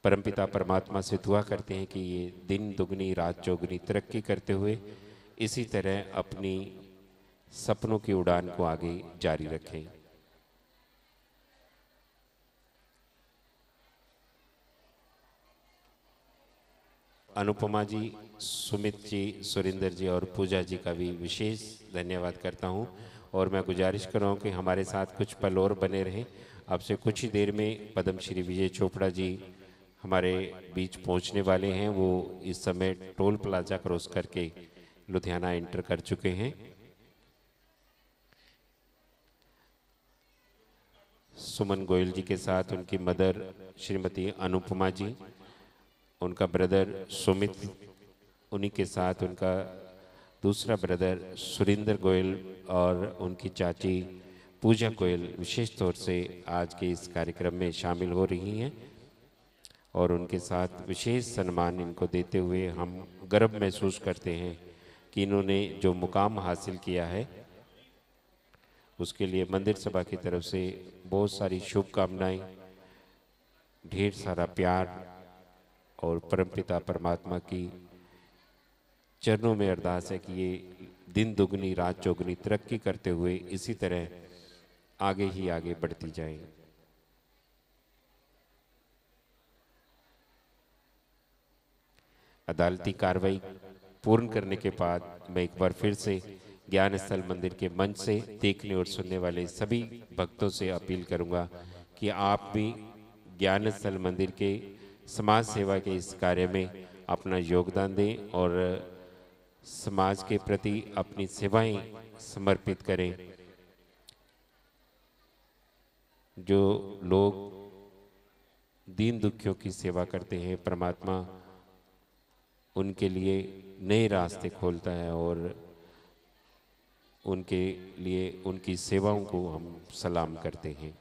परमपिता परमात्मा से दुआ करते हैं कि ये दिन दुगनी रात चौगुनी तरक्की करते हुए इसी तरह अपनी सपनों की उड़ान को आगे जारी रखें। अनुपमा जी, सुमित जी, सुरेंद्र जी और पूजा जी का भी विशेष धन्यवाद करता हूं। और मैं गुजारिश कर रहा हूं कि हमारे साथ कुछ पल और बने रहें। आपसे कुछ ही देर में पद्मश्री विजय चोपड़ा जी हमारे बीच पहुंचने वाले हैं। वो इस समय टोल प्लाजा क्रॉस करके लुधियाना एंटर कर चुके हैं। सुमन गोयल जी के साथ उनकी मदर श्रीमती अनुपमा जी, उनका ब्रदर सुमित, उन्हीं के साथ उनका दूसरा ब्रदर सुरेंद्र गोयल और उनकी चाची पूजा गोयल विशेष तौर से आज के इस कार्यक्रम में शामिल हो रही हैं। और उनके साथ विशेष सम्मान इनको देते हुए हम गर्व महसूस करते हैं कि इन्होंने जो मुकाम हासिल किया है उसके लिए मंदिर सभा की तरफ से बहुत सारी शुभकामनाएं, ढेर सारा प्यार और परमपिता परमात्मा की चरणों में अरदास है कि ये दिन दुगनी रात चौगुनी तरक्की करते हुए इसी तरह आगे ही आगे बढ़ती जाए। अदालती कार्रवाई पूर्ण करने के बाद मैं एक बार फिर से ज्ञान स्थल मंदिर के मंच से देखने और सुनने वाले सभी भक्तों से अपील करूंगा कि आप भी ज्ञान स्थल मंदिर के समाज सेवा के इस कार्य में अपना योगदान दें और समाज के प्रति अपनी सेवाएं समर्पित करें। जो लोग दीन दुखियों की सेवा करते हैं, परमात्मा उनके लिए नए रास्ते खोलता है और उनके लिए उनकी सेवाओं को हम सलाम करते हैं।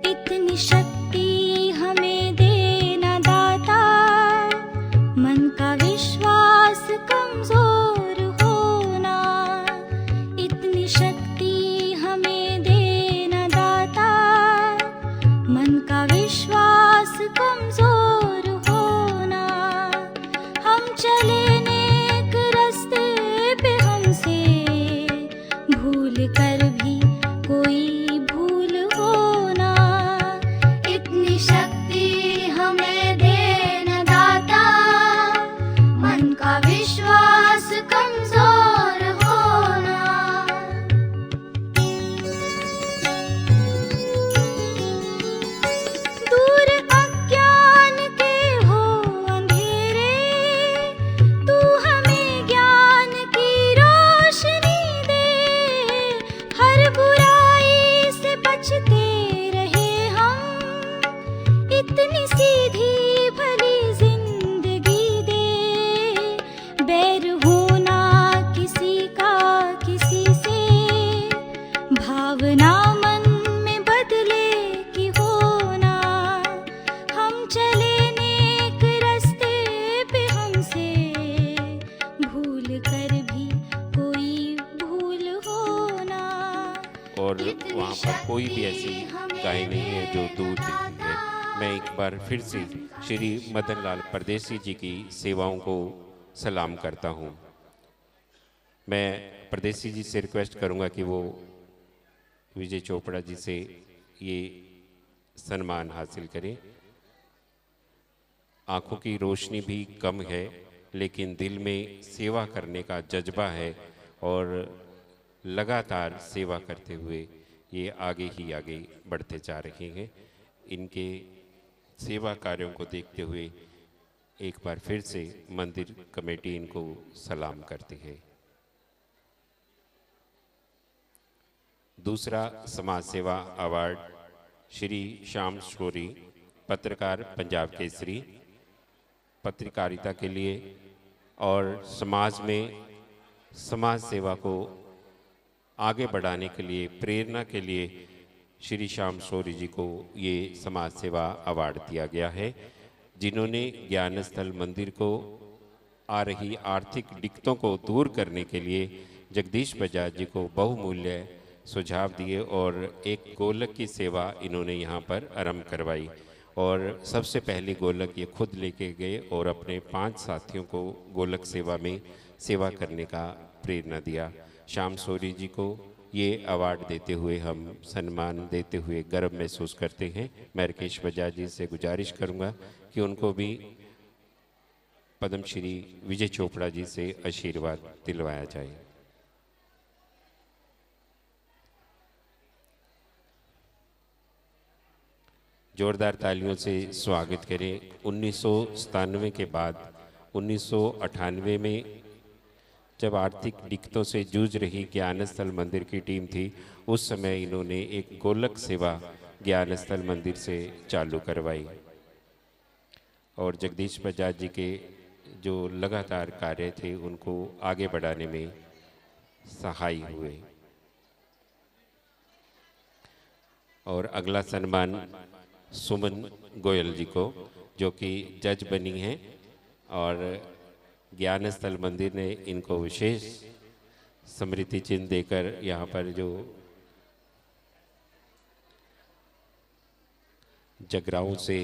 इतनी शक्ति हमें देना दाता, मन का विश्वास कमजोर होना। इतनी शक्ति हमें देना दाता, मन का विश्वास कमजोर होना। हम चले नेक रास्ते पे, हमसे भूल कर भी कोई भूल होना। कोई भी ऐसी गाय नहीं है जो दूध देती है। मैं एक बार फिर से श्री मदन लाल परदेसी जी की सेवाओं को सलाम करता हूँ। मैं परदेसी जी से रिक्वेस्ट करूँगा कि वो विजय चोपड़ा जी से ये सम्मान हासिल करें। आँखों की रोशनी भी कम है, लेकिन दिल में सेवा करने का जज्बा है और लगातार सेवा करते हुए ये आगे ही आगे बढ़ते जा रहे हैं। इनके सेवा कार्यों को देखते हुए एक बार फिर से मंदिर कमेटी इनको सलाम करती है। दूसरा समाज सेवा अवार्ड श्री श्याम शोरी, पत्रकार, पंजाब केसरी, पत्रकारिता के लिए और समाज में समाज सेवा को आगे बढ़ाने के लिए, प्रेरणा के लिए श्री श्याम शौरी जी को ये समाज सेवा अवार्ड दिया गया है, जिन्होंने ज्ञान स्थल मंदिर को आ रही आर्थिक दिक्कतों को दूर करने के लिए जगदीश बजाज जी को बहुमूल्य सुझाव दिए और एक गोलक की सेवा इन्होंने यहाँ पर आरंभ करवाई। और सबसे पहले गोलक ये खुद लेके गए और अपने 5 साथियों को गोलक सेवा में सेवा करने का प्रेरणा दिया। श्याम शौरी जी को ये अवार्ड देते हुए हम सम्मान देते हुए गर्व महसूस करते हैं। मैं राकेश बजाज जी से गुजारिश करूँगा कि उनको भी पद्मश्री विजय चोपड़ा जी से आशीर्वाद दिलवाया जाए। जोरदार तालियों से स्वागत करें। 1997 के बाद 1998 में जब आर्थिक दिक्कतों से जूझ रही ज्ञान स्थल मंदिर की टीम थी, उस समय इन्होंने एक गोलक सेवा ज्ञान स्थल मंदिर से चालू करवाई और जगदीश बजाज जी के जो लगातार कार्य थे उनको आगे बढ़ाने में सहाय हुए। और अगला सम्मान सुमन गोयल जी को, जो कि जज बनी हैं और ज्ञान स्थल मंदिर ने इनको विशेष स्मृति चिन्ह देकर यहाँ पर जो जगराओं से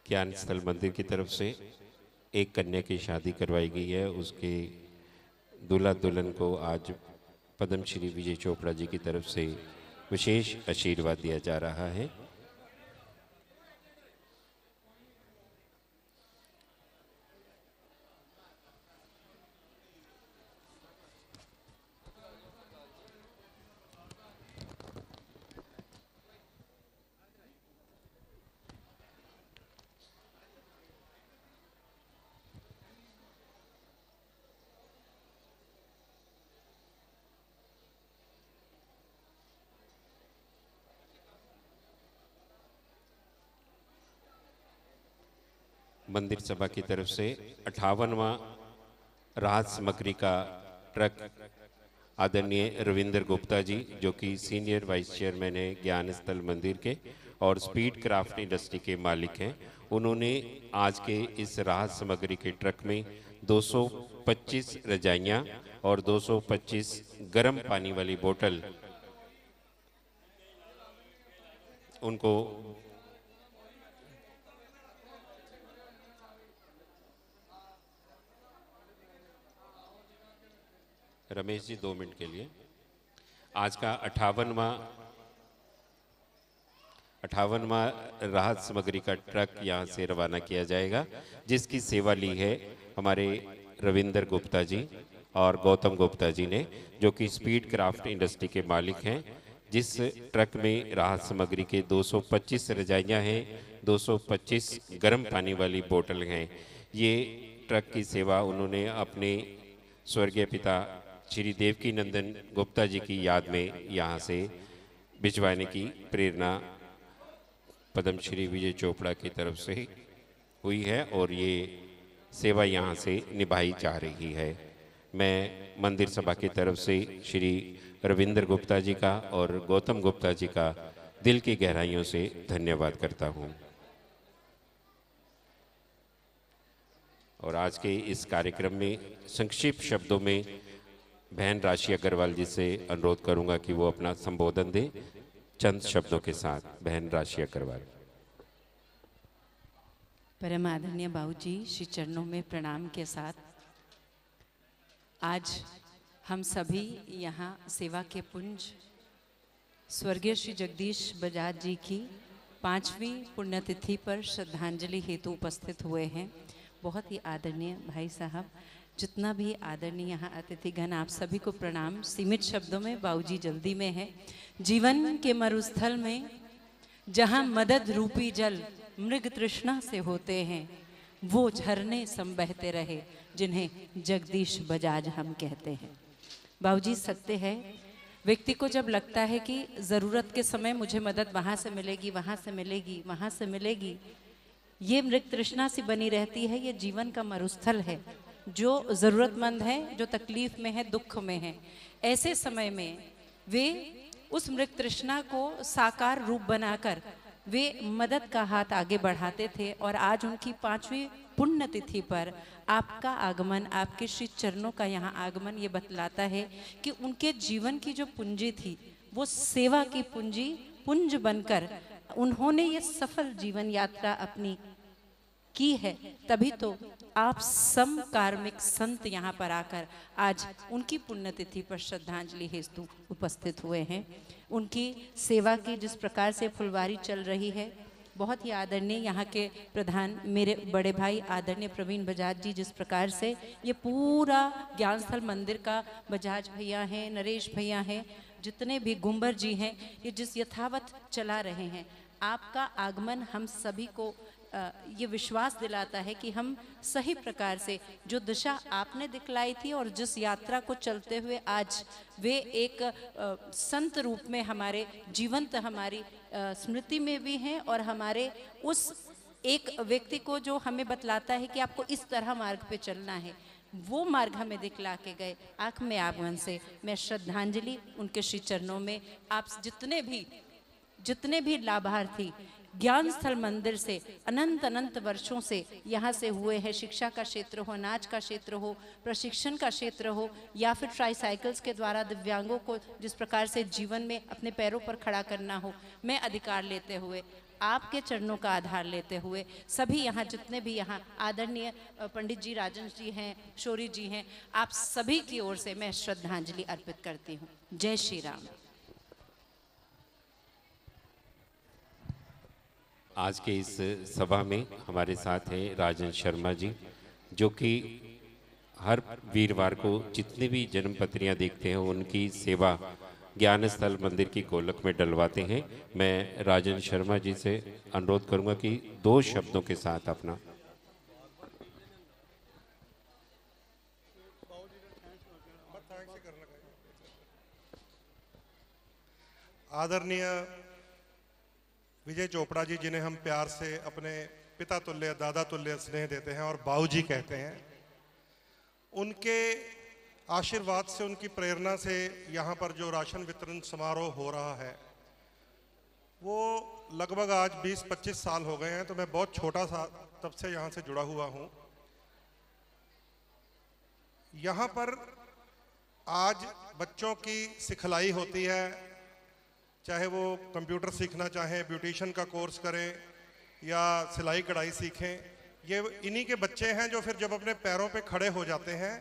ज्ञान स्थल मंदिर की तरफ से एक कन्या की शादी करवाई गई है। उसके दूल्हा दुल्हन को आज पद्मश्री विजय चोपड़ा जी की तरफ से विशेष आशीर्वाद दिया जा रहा है। मंदिर सभा की तरफ से 58वां राहत सामग्री का ट्रक आदरणीय रविंद्र गुप्ता जी, जो कि सीनियर वाइस चेयरमैन है ज्ञान स्थल मंदिर के और स्पीड क्राफ्ट इंडस्ट्री के मालिक हैं, उन्होंने आज के इस राहत सामग्री के ट्रक में 225 रजाइयाँ और 225 गर्म पानी वाली बोतल उनको रमेश जी 2 मिनट के लिए। आज का 58वां राहत सामग्री का ट्रक यहाँ से रवाना किया जाएगा, जिसकी सेवा ली है हमारे रविंदर गुप्ता जी और गौतम गुप्ता जी ने, जो कि स्पीड क्राफ्ट इंडस्ट्री के मालिक हैं। जिस ट्रक में राहत सामग्री के 225 रजाइयाँ हैं, 225 गर्म पानी वाली बोतल हैं। ये ट्रक की सेवा उन्होंने अपने स्वर्गीय पिता श्री देवकी नंदन गुप्ता जी की याद में यहाँ से भिजवाने की प्रेरणा पद्मश्री विजय चोपड़ा की तरफ से हुई है और ये सेवा यहाँ से निभाई जा रही है। मैं मंदिर सभा की तरफ से श्री रविंदर गुप्ता जी का और गौतम गुप्ता जी का दिल की गहराइयों से धन्यवाद करता हूँ। और आज के इस कार्यक्रम में संक्षिप्त शब्दों में बहन राशि अग्रवाल जी से अनुरोध करूंगा कि वो अपना संबोधन दें चंद शब्दों के साथ। बहन राशि अग्रवाल। परम आदरणीय बाबूजी, श्री चरणों में प्रणाम के साथ आज हम सभी यहाँ सेवा के पुंज स्वर्गीय श्री जगदीश बजाज जी की 5वीं पुण्यतिथि पर श्रद्धांजलि हेतु उपस्थित हुए हैं। बहुत ही आदरणीय भाई साहब, जितना भी आदरणीय यहाँ अतिथिगण, आप सभी को प्रणाम। सीमित शब्दों में बाबूजी जल्दी में है। जीवन के मरुस्थल में जहाँ मदद रूपी जल मृग तृष्णा से होते हैं, वो झरने सम बहते रहे जिन्हें जगदीश बजाज हम कहते हैं। बाबूजी, सत्य है, व्यक्ति को जब लगता है कि ज़रूरत के समय मुझे मदद वहाँ से मिलेगी, वहाँ से मिलेगी, वहाँ से मिलेगी, ये मृग तृष्णा सी बनी रहती है। ये जीवन का मरुस्थल है। जो ज़रूरतमंद है, जो तकलीफ़ में है, दुख में है, ऐसे समय में वे उस मृग तृष्णा को साकार रूप बनाकर वे मदद का हाथ आगे बढ़ाते थे। और आज उनकी 5वीं पुण्यतिथि पर आपका आगमन, आपके श्री चरणों का यहाँ आगमन ये बतलाता है कि उनके जीवन की जो पूंजी थी वो सेवा की पूंजी पुंज बनकर उन्होंने ये सफल जीवन यात्रा अपनी की है। तभी तो आप समकार्मिक संत यहाँ पर आकर आज उनकी पुण्यतिथि पर श्रद्धांजलि हेतु उपस्थित हुए हैं। उनकी सेवा की जिस प्रकार से फुलवारी चल रही है, बहुत ही आदरणीय यहाँ के प्रधान मेरे बड़े भाई आदरणीय प्रवीण बजाज जी, जिस प्रकार से ये पूरा ज्ञानस्थल मंदिर का बजाज भैया हैं, नरेश भैया हैं, जितने भी गुंबर जी हैं, ये जिस यथावत चला रहे हैं, आपका आगमन हम सभी को ये विश्वास दिलाता है कि हम सही प्रकार से जो दिशा आपने दिखलाई थी और जिस यात्रा को चलते हुए आज वे एक संत रूप में हमारे जीवंत हमारी स्मृति में भी हैं और हमारे उस एक व्यक्ति को जो हमें बतलाता है कि आपको इस तरह मार्ग पे चलना है, वो मार्ग हमें दिखला के गए। आँख में आगमन से मैं श्रद्धांजलि उनके श्री चरणों में आप जितने भी लाभार्थी ज्ञानस्थल मंदिर से अनंत अनंत वर्षों से यहाँ से हुए हैं, शिक्षा का क्षेत्र हो, नाच का क्षेत्र हो, प्रशिक्षण का क्षेत्र हो, या फिर ट्राईसाइकिल्स के द्वारा दिव्यांगों को जिस प्रकार से जीवन में अपने पैरों पर खड़ा करना हो, मैं अधिकार लेते हुए आपके चरणों का आधार लेते हुए सभी यहाँ जितने भी यहाँ आदरणीय पंडित जी, राजन जी हैं, शौरी जी हैं, आप सभी की ओर से मैं श्रद्धांजलि अर्पित करती हूँ। जय श्री राम। आज के इस सभा में हमारे साथ हैं राजन शर्मा जी, जो कि हर वीरवार को जितने भी जन्मपत्रियां देखते हैं उनकी सेवा ज्ञानस्थल मंदिर की गोलक में डलवाते हैं। मैं राजन शर्मा जी से अनुरोध करूंगा कि 2 शब्दों के साथ अपना आदरणीय विजय चोपड़ा जी, जिन्हें हम प्यार से अपने पिता तुल्य, दादा तुल्य स्नेह देते हैं और बाऊजी कहते हैं, उनके आशीर्वाद से, उनकी प्रेरणा से यहाँ पर जो राशन वितरण समारोह हो रहा है वो लगभग आज 20-25 साल हो गए हैं। तो मैं बहुत छोटा सा तब से यहाँ से जुड़ा हुआ हूँ। यहाँ पर आज बच्चों की सिखलाई होती है, चाहे वो कंप्यूटर सीखना चाहें, ब्यूटिशियन का कोर्स करें या सिलाई कढ़ाई सीखें। ये इन्हीं के बच्चे हैं जो फिर जब अपने पैरों पे खड़े हो जाते हैं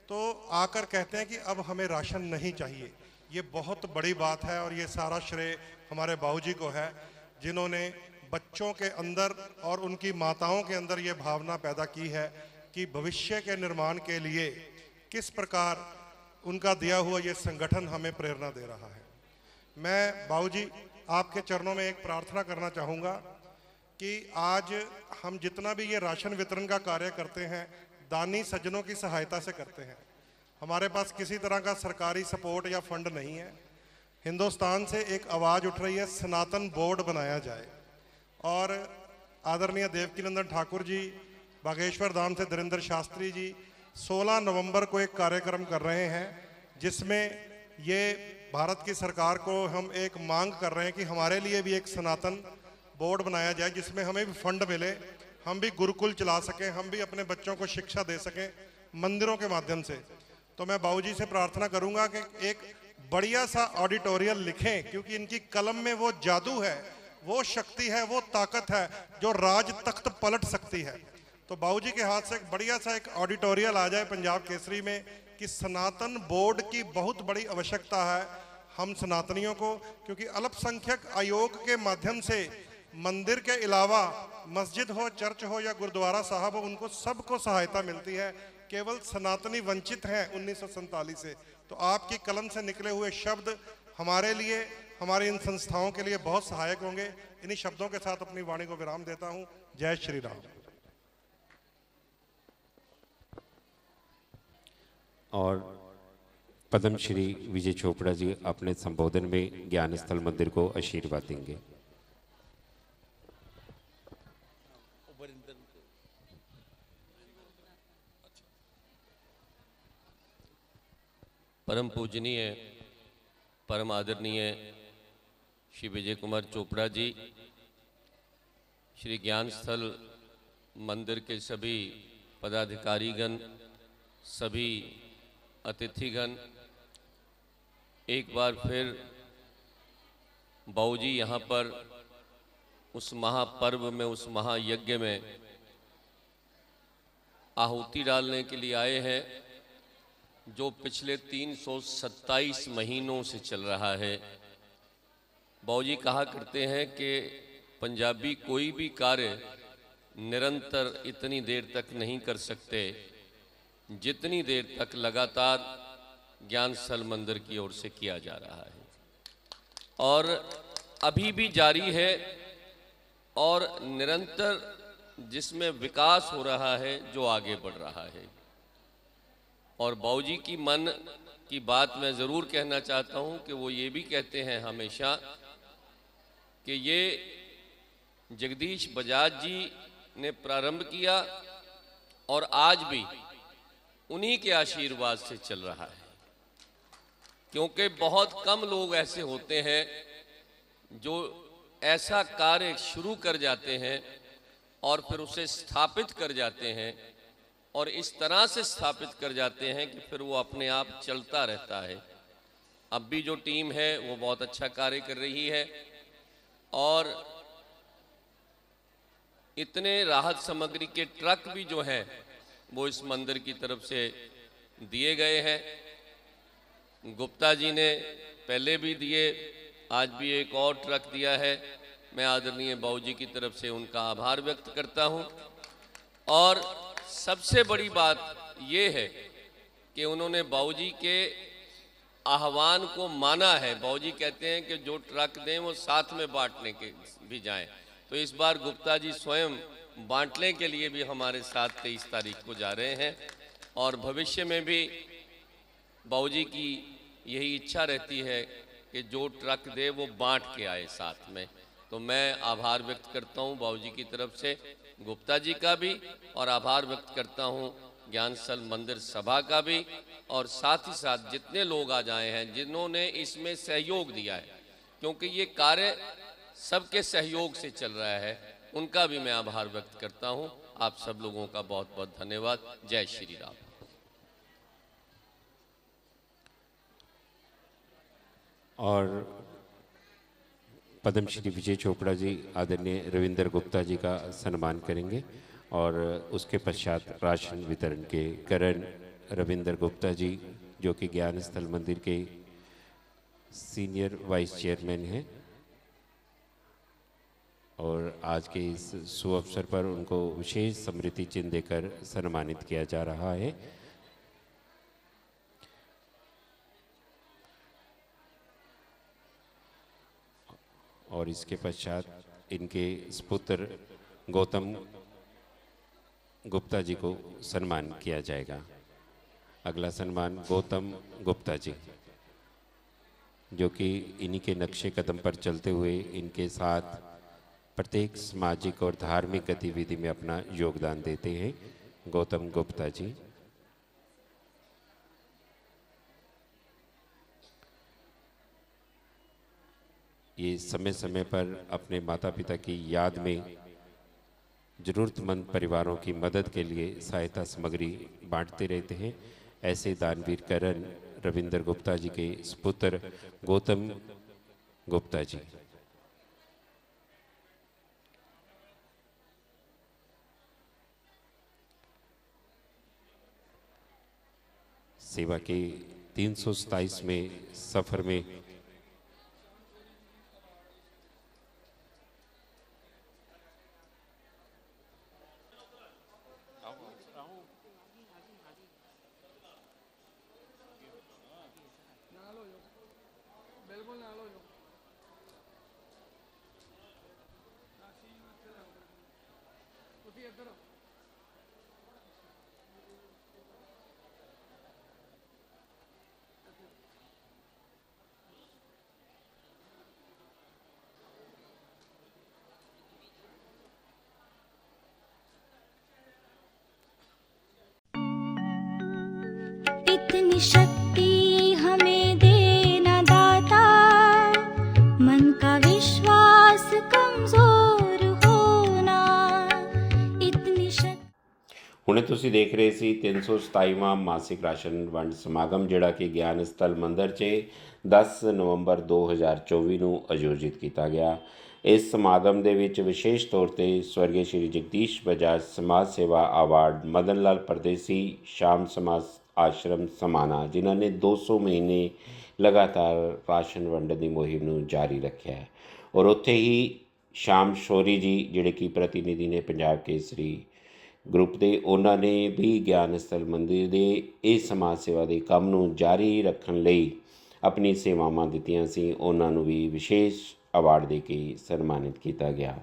तो आकर कहते हैं कि अब हमें राशन नहीं चाहिए। ये बहुत बड़ी बात है और ये सारा श्रेय हमारे बाबूजी को है, जिन्होंने बच्चों के अंदर और उनकी माताओं के अंदर ये भावना पैदा की है कि भविष्य के निर्माण के लिए किस प्रकार उनका दिया हुआ ये संगठन हमें प्रेरणा दे रहा है। मैं बाबूजी आपके चरणों में एक प्रार्थना करना चाहूँगा कि आज हम जितना भी ये राशन वितरण का कार्य करते हैं, दानी सज्जनों की सहायता से करते हैं। हमारे पास किसी तरह का सरकारी सपोर्ट या फंड नहीं है। हिंदुस्तान से एक आवाज़ उठ रही है, सनातन बोर्ड बनाया जाए। और आदरणीय देवकीनंदन ठाकुर जी, बागेश्वर धाम से धीरेन्द्र शास्त्री जी 16 नवंबर को एक कार्यक्रम कर रहे हैं, जिसमें ये भारत की सरकार को हम एक मांग कर रहे हैं कि हमारे लिए भी एक सनातन बोर्ड बनाया जाए, जिसमें हमें भी फंड मिले, हम भी गुरुकुल चला सकें, हम भी अपने बच्चों को शिक्षा दे सकें मंदिरों के माध्यम से। तो मैं बाबूजी से प्रार्थना करूंगा कि एक बढ़िया सा ऑडिटोरियल लिखें, क्योंकि इनकी कलम में वो जादू है, वो शक्ति है, वो ताकत है जो राज तख्त पलट सकती है। तो बाबूजी के हाथ से एक बढ़िया सा एक ऑडिटोरियल आ जाए पंजाब केसरी में कि सनातन बोर्ड की बहुत बड़ी आवश्यकता है हम सनातनियों को, क्योंकि अल्पसंख्यक आयोग के माध्यम से मंदिर के अलावा मस्जिद हो, चर्च हो या गुरुद्वारा साहब हो, उनको सबको सहायता मिलती है। केवल सनातनी वंचित हैं 1947 से। तो आपकी कलम से निकले हुए शब्द हमारे लिए, हमारी इन संस्थाओं के लिए बहुत सहायक होंगे। इन्हीं शब्दों के साथ अपनी वाणी को विराम देता हूँ। जय श्री राम। और पद्मश्री विजय चोपड़ा जी अपने संबोधन में ज्ञान स्थल मंदिर को आशीर्वाद देंगे। परम पूजनीय, परम आदरणीय श्री विजय कुमार चोपड़ा जी, श्री ज्ञान स्थल मंदिर के सभी पदाधिकारीगण, सभी अतिथिगण, एक बार फिर बाबूजी यहाँ पर उस महापर्व में, उस महायज्ञ में आहुति डालने के लिए आए हैं जो पिछले 327 महीनों से चल रहा है। बाबूजी कहा करते हैं कि पंजाबी कोई भी कार्य निरंतर इतनी देर तक नहीं कर सकते जितनी देर तक लगातार ज्ञान स्थल मंदिर की ओर से किया जा रहा है, और अभी भी जारी है और निरंतर जिसमें विकास हो रहा है, जो आगे बढ़ रहा है। और बाबूजी की मन की बात मैं ज़रूर कहना चाहता हूँ कि वो ये भी कहते हैं हमेशा कि ये जगदीश बजाज जी ने प्रारंभ किया और आज भी उन्हीं के आशीर्वाद से चल रहा है, क्योंकि बहुत कम लोग ऐसे होते हैं जो ऐसा कार्य शुरू कर जाते हैं और फिर उसे स्थापित कर जाते हैं, और इस तरह से स्थापित कर जाते हैं कि फिर वो अपने आप चलता रहता है। अब भी जो टीम है वो बहुत अच्छा कार्य कर रही है, और इतने राहत सामग्री के ट्रक भी जो हैं वो इस मंदिर की तरफ से दिए गए हैं। गुप्ता जी ने पहले भी दिए, आज भी एक और ट्रक दिया है। मैं आदरणीय बाबूजी की तरफ से उनका आभार व्यक्त करता हूं। और सबसे बड़ी बात ये है कि उन्होंने बाबूजी के आह्वान को माना है। बाबूजी कहते हैं कि जो ट्रक दें वो साथ में बांटने के भी जाएं, तो इस बार गुप्ता जी स्वयं बांटने के लिए भी हमारे साथ 23 तारीख को जा रहे हैं, और भविष्य में भी बाबूजी की यही इच्छा रहती है कि जो ट्रक दे वो बांट के आए साथ में। तो मैं आभार व्यक्त करता हूं बाबूजी की तरफ से, गुप्ता जी का भी, और आभार व्यक्त करता हूं ज्ञान स्थल मंदिर सभा का भी, और साथ ही साथ जितने लोग आज आए हैं जिन्होंने इसमें सहयोग दिया है, क्योंकि ये कार्य सबके सहयोग से चल रहा है, उनका भी मैं आभार व्यक्त करता हूं। आप सब लोगों का बहुत बहुत धन्यवाद। जय श्री राम। और पद्मश्री विजय चोपड़ा जी आदरणीय रविंद्र गुप्ता जी का सम्मान करेंगे, और उसके पश्चात राशन वितरण के करण रविंद्र गुप्ता जी जो कि ज्ञान स्थल मंदिर के सीनियर वाइस चेयरमैन हैं और आज के इस शुभ अवसर पर उनको विशेष स्मृति चिन्ह देकर सम्मानित किया जा रहा है। और इसके पश्चात इनके पुत्र गौतम गुप्ता जी को सम्मान किया जाएगा। अगला सम्मान गौतम गुप्ता जी जो कि इन्हीं के नक्शे कदम पर चलते हुए इनके साथ प्रत्येक सामाजिक और धार्मिक गतिविधि में अपना योगदान देते हैं। गौतम गुप्ता जी। ये समय समय पर अपने माता पिता की याद में जरूरतमंद परिवारों की मदद के लिए सहायता सामग्री बांटते रहते हैं। ऐसे दानवीर करण रविंद्र गुप्ता जी के पुत्र गौतम गुप्ता जी। सेवा के 327वें सफर में इतनी शक्ति हमें देना दाता, मन का विश्वास कमजोर होना। इतनी शक्ति। ਹੁਣੇ ਤੁਸੀਂ ਦੇਖ ਰਹੇ ਸੀ 327ਵਾਂ ਮਾਸਿਕ ਰਾਸ਼ਨ ਵੰਡ ਸਮਾਗਮ ਜਿਹੜਾ ਕਿ ਗਿਆਨ ਸਥਲ ਮੰਦਰ 'ਚ 10 ਨਵੰਬਰ 2024 ਨੂੰ ਆਯੋਜਿਤ ਕੀਤਾ ਗਿਆ। ਇਸ ਸਮਾਗਮ ਦੇ ਵਿੱਚ ਵਿਸ਼ੇਸ਼ ਤੌਰ 'ਤੇ ਸਵਰਗੀ ਸ਼੍ਰੀ ਜਗਦੀਸ਼ ਬਜਾਜ ਸਮਾਜ ਸੇਵਾ ਅਵਾਰਡ ਮਦਨ ਲਾਲ ਪਰਦੇਸੀ ਸ਼ਾਮ ਸਮਾਜ ਆਸ਼ਰਮ ਸਮਾਣਾ ਜਿਨ੍ਹਾਂ ਨੇ 200 ਮਹੀਨੇ ਲਗਾਤਾਰ ਰਾਸ਼ਨ ਵੰਡਣ ਦੀ ਮੁਹਿੰਮ ਨੂੰ ਜਾਰੀ ਰੱਖਿਆ ਹੈ ਔਰ ਉੱਥੇ ਹੀ ਸ਼ਾਮ ਸ਼ੋਰੀ ਜੀ ਜਿਹੜੇ ਕਿ ਪ੍ਰਤੀਨਿਧੀ ਨੇ ਪੰਜਾਬ ਕੇਸਰੀ ਗਰੁੱਪ ਦੇ, ਉਹਨਾਂ ਨੇ ਵੀ ਗਿਆਨ ਸਥਲ ਮੰਦਿਰ ਦੇ ਇਸ ਸਮਾਜ ਸੇਵਾ ਦੇ ਕੰਮ ਨੂੰ ਜਾਰੀ ਰੱਖਣ ਲਈ ਆਪਣੀ ਸੇਵਾਵਾਂ ਦਿੱਤੀਆਂ ਸੀ। ਉਹਨਾਂ ਨੂੰ ਵੀ ਵਿਸ਼ੇਸ਼ ਅਵਾਰਡ ਦੇ ਕੇ ਸਨਮਾਨਿਤ ਕੀਤਾ ਗਿਆ।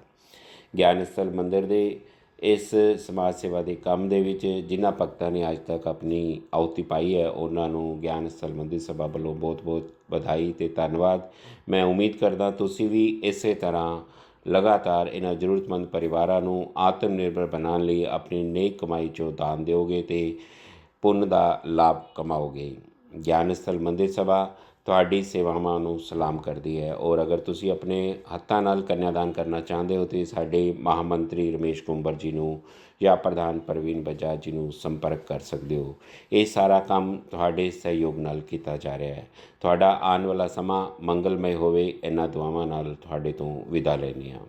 ਗਿਆਨ ਸਥਲ ਮੰਦਿਰ ਦੇ ਇਸ ਸਮਾਜ ਸੇਵਾ ਦੇ ਕੰਮ ਦੇ ਵਿੱਚ ਜਿਨ੍ਹਾਂ ਭਗਤਾਂ ਨੇ ਅੱਜ ਤੱਕ ਆਪਣੀ ਆਹੁਤੀ ਪਾਈ ਹੈ ਉਹਨਾਂ ਨੂੰ ਗਿਆਨ ਸਥਲ ਮੰਦਿਰ ਸਭਾ ਵੱਲੋਂ ਬਹੁਤ-ਬਹੁਤ ਵਧਾਈ ਅਤੇ ਧੰਨਵਾਦ। ਮੈਂ ਉਮੀਦ ਕਰਦਾ ਤੁਸੀਂ ਵੀ ਇਸੇ ਤਰ੍ਹਾਂ ਲਗਾਤਾਰ ਇਹਨਾਂ ਜ਼ਰੂਰਤਮੰਦ ਪਰਿਵਾਰਾਂ ਨੂੰ ਆਤਮ ਨਿਰਭਰ ਬਣਾਉਣ ਲਈ ਆਪਣੀ ਨੇਕ ਕਮਾਈ 'ਚੋਂ ਦਾਨ ਦਿਓਗੇ ਅਤੇ ਪੁੰਨ ਦਾ ਲਾਭ ਕਮਾਓਗੇ। ਗਿਆਨ ਸਥਲ ਮੰਦਿਰ ਸਭਾ ਤੁਹਾਡੀ ਸੇਵਾਵਾਂ ਨੂੰ ਸਲਾਮ ਕਰਦੀ ਹੈ ਔਰ ਅਗਰ ਤੁਸੀਂ ਆਪਣੇ ਹੱਥਾਂ ਨਾਲ ਕੰਨਿਆਦਾਨ ਕਰਨਾ ਚਾਹੁੰਦੇ ਹੋ ਤਾਂ ਸਾਡੇ ਮਹਾਮੰਤਰੀ ਰਮੇਸ਼ ਕੁੰਬਰ ਜੀ ਨੂੰ ਜਾਂ ਪ੍ਰਧਾਨ ਪ੍ਰਵੀਨ ਬਜਾਜ ਜੀ ਨੂੰ ਸੰਪਰਕ ਕਰ ਸਕਦੇ ਹੋ। ਇਹ ਸਾਰਾ ਕੰਮ ਤੁਹਾਡੇ ਸਹਿਯੋਗ ਨਾਲ ਕੀਤਾ ਜਾ ਰਿਹਾ ਹੈ। ਤੁਹਾਡਾ ਆਉਣ ਵਾਲਾ ਸਮਾਂ ਮੰਗਲਮਈ ਹੋਵੇ, ਇਹਨਾਂ ਦੁਆਵਾਂ ਨਾਲ ਤੁਹਾਡੇ ਤੋਂ ਵਿਦਾ ਲੈਂਦੇ ਹਾਂ।